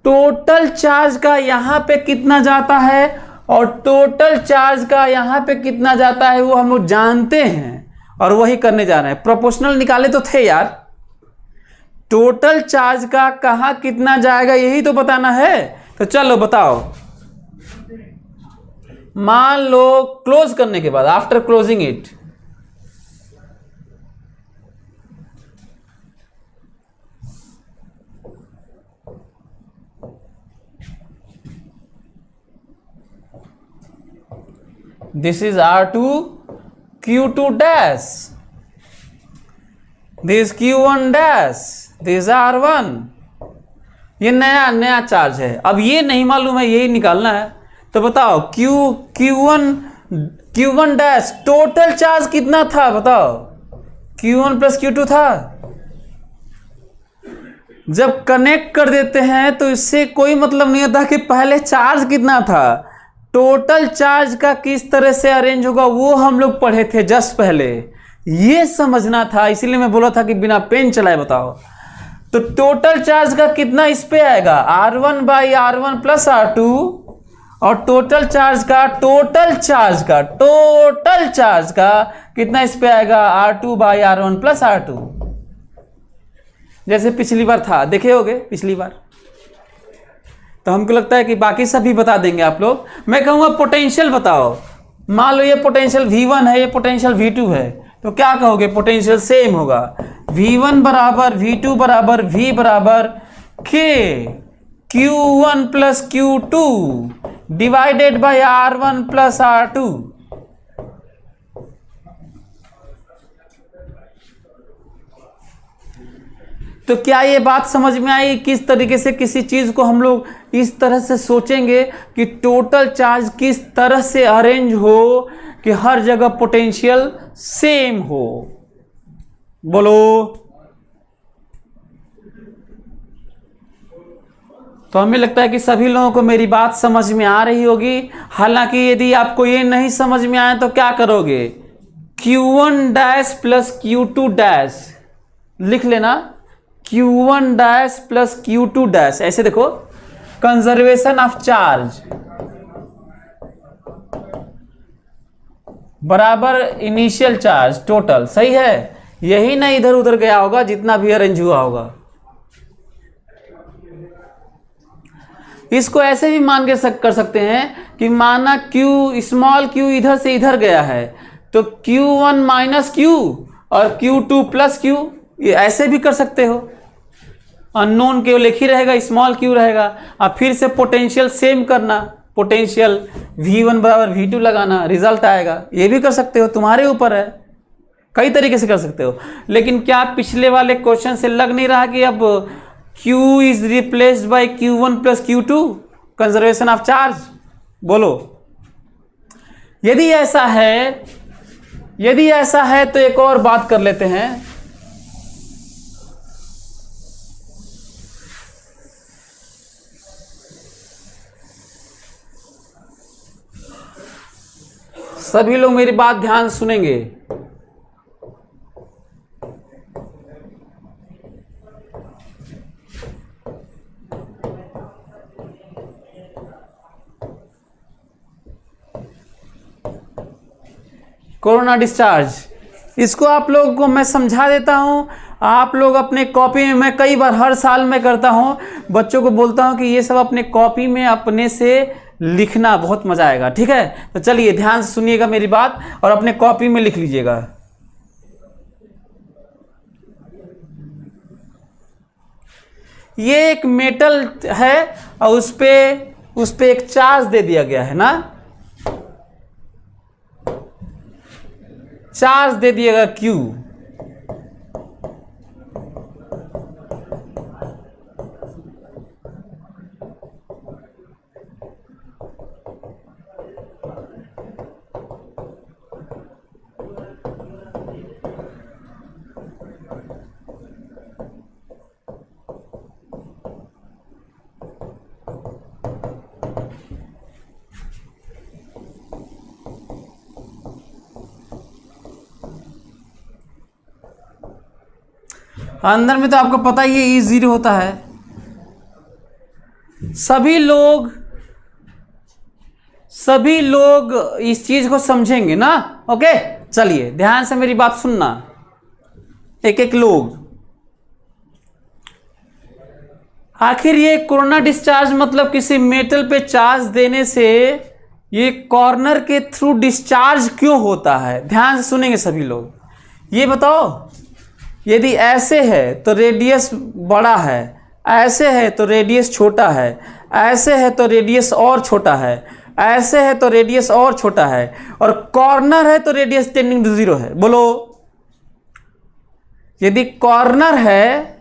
टोटल चार्ज का यहां पे कितना जाता है और टोटल चार्ज का यहां पे कितना जाता है वो हम लोग जानते हैं, और वही करने जा रहे हैं। प्रोपोर्शनल निकाले तो थे यार, टोटल चार्ज का कहां कितना जाएगा यही तो बताना है। तो चलो बताओ, मान लो क्लोज करने के बाद, after closing it, this is R2 Q2 dash, this Q1 dash, this R1। ये नया चार्ज है। अब ये नहीं मालूम है, यही निकालना है। तो बताओ Q1 डैश टोटल चार्ज कितना था, बताओ। Q1 प्लस Q2 था। जब कनेक्ट कर देते हैं तो इससे कोई मतलब नहीं होता कि पहले चार्ज कितना था। टोटल चार्ज का किस तरह से अरेंज होगा वो हम लोग पढ़े थे जस्ट पहले, ये समझना था। इसीलिए मैं बोला था कि बिना पेन चलाए बताओ। तो टोटल चार्ज का कितना इस पे आएगा, R1/R1 प्लस R2, और टोटल चार्ज का कितना इस पे आएगा, R2/R1 प्लस R2। जैसे पिछली बार था, देखे होगे पिछली बार। तो हमको लगता है कि बाकी सब भी बता देंगे आप लोग। मैं कहूँगा पोटेंशियल बताओ। मान लो ये पोटेंशियल V1 है, ये पोटेंशियल V2 है, तो क्या कहोगे, पोटेंशियल सेम होगा। V1 बराबर V2 बराबर V बराबर K Q1 plus Q2 divided by R1 plus R2। तो क्या ये बात समझ में आई, किस तरीके से किसी चीज को हम लोग इस तरह से सोचेंगे कि टोटल चार्ज किस तरह से अरेंज हो कि हर जगह पोटेंशियल सेम हो। बोलो। तो हमें लगता है कि सभी लोगों को मेरी बात समझ में आ रही होगी। हालांकि यदि आपको ये नहीं समझ में आए तो क्या करोगे, Q1 dash plus Q2 dash लिख लेना, Q1 dash plus Q2 dash. ऐसे देखो, कंजर्वेशन ऑफ चार्ज बराबर इनिशियल चार्ज टोटल, सही है। यही ना इधर उधर गया होगा जितना भी अरेंज हुआ होगा। इसको ऐसे भी मान के कर सकते हैं कि माना स्मॉल q इधर से इधर गया है, तो Q1 माइनस Q और Q2 प्लस Q, ये ऐसे भी कर सकते हो। अननोन केवल एक ही रहेगा, स्मॉल q रहेगा। अब फिर से पोटेंशियल सेम करना, पोटेंशियल V1 बराबर V2 लगाना, रिजल्ट आएगा। ये भी कर सकते हो, तुम्हारे ऊपर है, कई तरीके से कर सकते हो। लेकिन क्या पिछले वाले क्वेश्चन से लग नहीं रहा कि अब Q is replaced by Q1 plus Q2 conservation of charge? बोलो। यदि ऐसा है तो एक और बात कर लेते हैं। सभी लोग मेरी बात ध्यान सुनेंगे। Corona discharge. इसको आप लोगों को मैं समझा देता हूँ। आप लोग अपने कॉपी में, मैं कई बार हर साल मैं करता हूँ, बच्चों को बोलता हूँ कि ये सब अपने कॉपी में अपने से लिखना, बहुत मजा आएगा। ठीक है, तो चलिए ध्यान से सुनिएगा मेरी बात और अपने कॉपी में लिख लीजिएगा। ये एक मेटल है और उस पे एक चार्ज दे दिया गया है ना, चार्ज दे दिएगा Q। अंदर में तो आपको पता ही है E0 होता है। सभी लोग इस चीज को समझेंगे ना। ओके, चलिए ध्यान से मेरी बात सुनना, एक एक लोग। आखिर ये कोरोना डिस्चार्ज मतलब किसी मेटल पे चार्ज देने से ये कॉर्नर के थ्रू डिस्चार्ज क्यों होता है? ध्यान से सुनेंगे सभी लोग। ये बताओ, यदि ऐसे है तो रेडियस बड़ा है, ऐसे है तो रेडियस छोटा है, ऐसे है तो रेडियस और छोटा है, ऐसे है तो रेडियस और छोटा है, और कॉर्नर है तो रेडियस टेंडिंग टू 0 है। बोलो, यदि कॉर्नर है,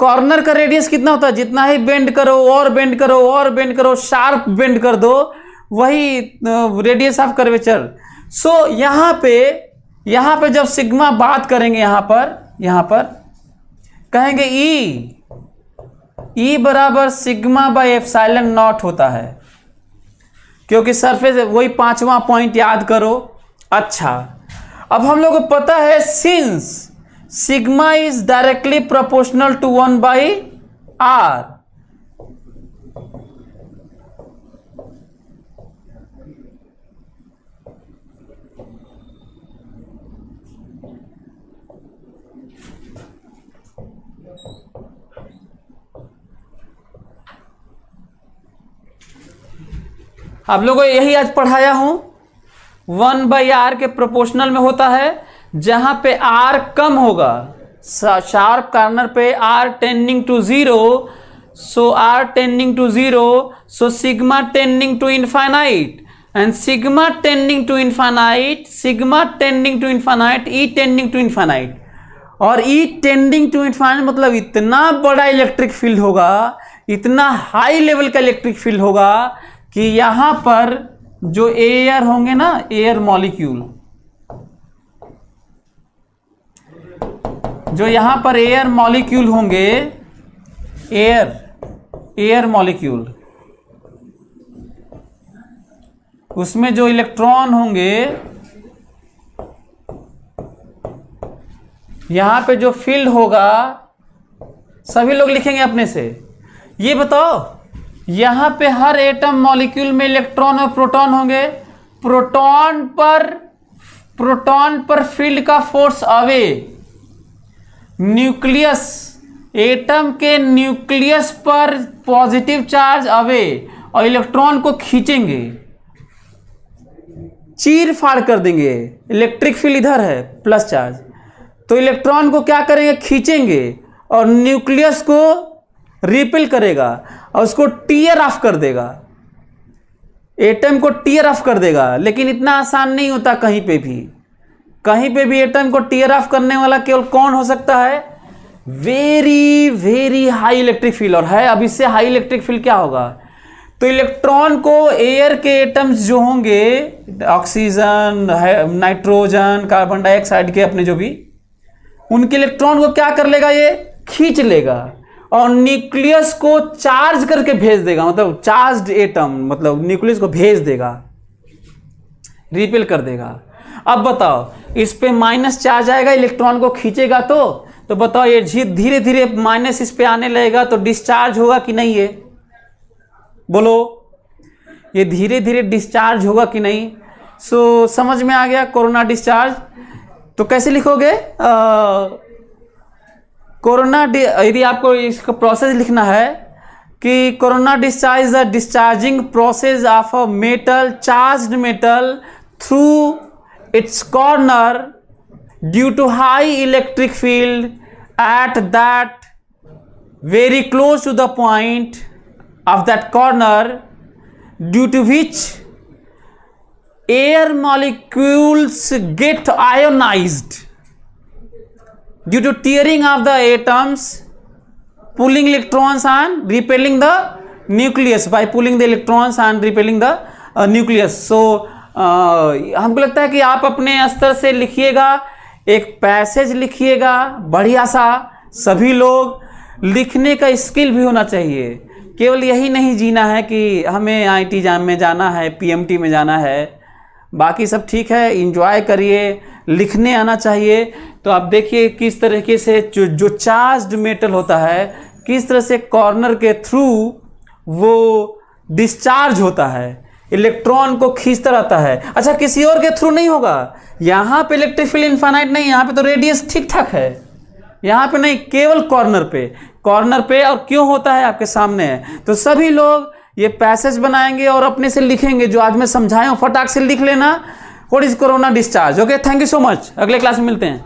कॉर्नर का रेडियस कितना होता है? जितना ही बेंड करो और बेंड करो और बेंड करो, शार्प बेंड कर दो, वही रेडियस ऑफ कर्वेचर। सो यहां पे जब सिग्मा बात करेंगे, यहां पर कहेंगे E बराबर सिग्मा बाय एप्सिलॉन नॉट होता है, क्योंकि सरफेस, वही 5वां पॉइंट याद करो। अच्छा, अब हम लोग को पता है since sigma is directly proportional to 1/r, आप लोगों को यही आज पढ़ाया हूं। 1/r के प्रोपोर्शनल में होता है, जहां पे r कम होगा, शार्प कॉर्नर पे r tending to 0, so r tending to 0, so sigma tending to infinite, and sigma tending to infinite, E tending to infinite. और E टेंडिंग टू इनफाइनाइट मतलब इतना बड़ा इलेक्ट्रिक फील्ड होगा, इतना हाई लेवल का electric field होगा कि यहां पर जो एयर होंगे ना, एयर मॉलिक्यूल, जो यहां पर एयर मॉलिक्यूल होंगे, एयर मॉलिक्यूल, उसमें जो इलेक्ट्रॉन होंगे, यहां पे जो फील्ड होगा, सभी लोग लिखेंगे अपने से। ये बताओ, यहां पे हर एटम मॉलिक्यूल में इलेक्ट्रॉन और प्रोटॉन होंगे। प्रोटॉन पर फील्ड का फोर्स अवे, न्यूक्लियस, एटम के न्यूक्लियस पर पॉजिटिव चार्ज अवे, और इलेक्ट्रॉन को खींचेंगे, चीर फाड़ कर देंगे। इलेक्ट्रिक फील्ड इधर है, प्लस चार्ज, तो इलेक्ट्रॉन को क्या करेंगे? खींचेंगे, और न्यूक्लियस को रिपेल करेगा और उसको टीयर ऑफ कर देगा, एटम को टीयर ऑफ कर देगा। लेकिन इतना आसान नहीं होता। कहीं पे भी एटम को टीयर ऑफ करने वाला केवल कौन हो सकता है? Very very high electric field. और है, अब इससे हाई इलेक्ट्रिक फील्ड क्या होगा? तो इलेक्ट्रॉन को एयर के एटम्स जो होंगे, ऑक्सीजन, नाइट्रोजन, कार्बन डाइऑक्साइड के अपने जो भी, उनके इलेक्ट्रॉन को क्या कर लेगा? ये खींच लेगा और न्यूक्लियस को चार्ज करके भेज देगा, मतलब चार्ज्ड एटम, मतलब न्यूक्लियस को भेज देगा, रिपेल कर देगा। अब बताओ, इस पे माइनस चार्ज आएगा, इलेक्ट्रॉन को खींचेगा, तो बताओ ये धीरे धीरे माइनस इस पे आने लगेगा, तो डिस्चार्ज होगा कि नहीं? ये बोलो, ये धीरे धीरे डिस्चार्ज होगा कि नहीं? सो समझ में आ गया कोरोना डिस्चार्ज। तो कैसे लिखोगे कोरोना, यदि आपको इसका प्रोसेस लिखना है कि corona discharge is a discharging process of a metal, charged metal through its corner due to high electric field at that very close to the point of that corner, due to which air molecules get ionized due to tearing of the atoms, pulling electrons and repelling the nucleus, by pulling the electrons and repelling the nucleus. So हमको लगता है कि आप अपने स्तर से लिखिएगा, एक पैसेज लिखिएगा बढ़िया सा। सभी लोग लिखने का स्किल भी होना चाहिए, केवल यही नहीं जीना है कि हमें आईटी जाम में जाना है, पीएमटी में जाना है, बाकी सब ठीक है, एंजॉय करिए, लिखने आना चाहिए। तो आप देखिए किस तरीके से जो चार्ज्ड मेटल होता है किस तरह से कॉर्नर के थ्रू वो डिस्चार्ज होता है, इलेक्ट्रॉन को खींचता रहता है। अच्छा, किसी और के थ्रू नहीं होगा, यहाँ पे इलेक्ट्रिक फील्ड इनफाइनाइट नहीं, यहाँ पे तो रेडियस ठीक ठाक है, यहाँ पे नहीं, केवल कॉर्नर पे। और क्यों होता है आपके सामने है। तो सभी लोग ये पैसेज बनाएंगे और अपने से लिखेंगे, जो आज मैं समझाया हूँ फटाक से लिख लेना। What is corona discharge. Okay, thank you so much, अगले क्लास में मिलते हैं।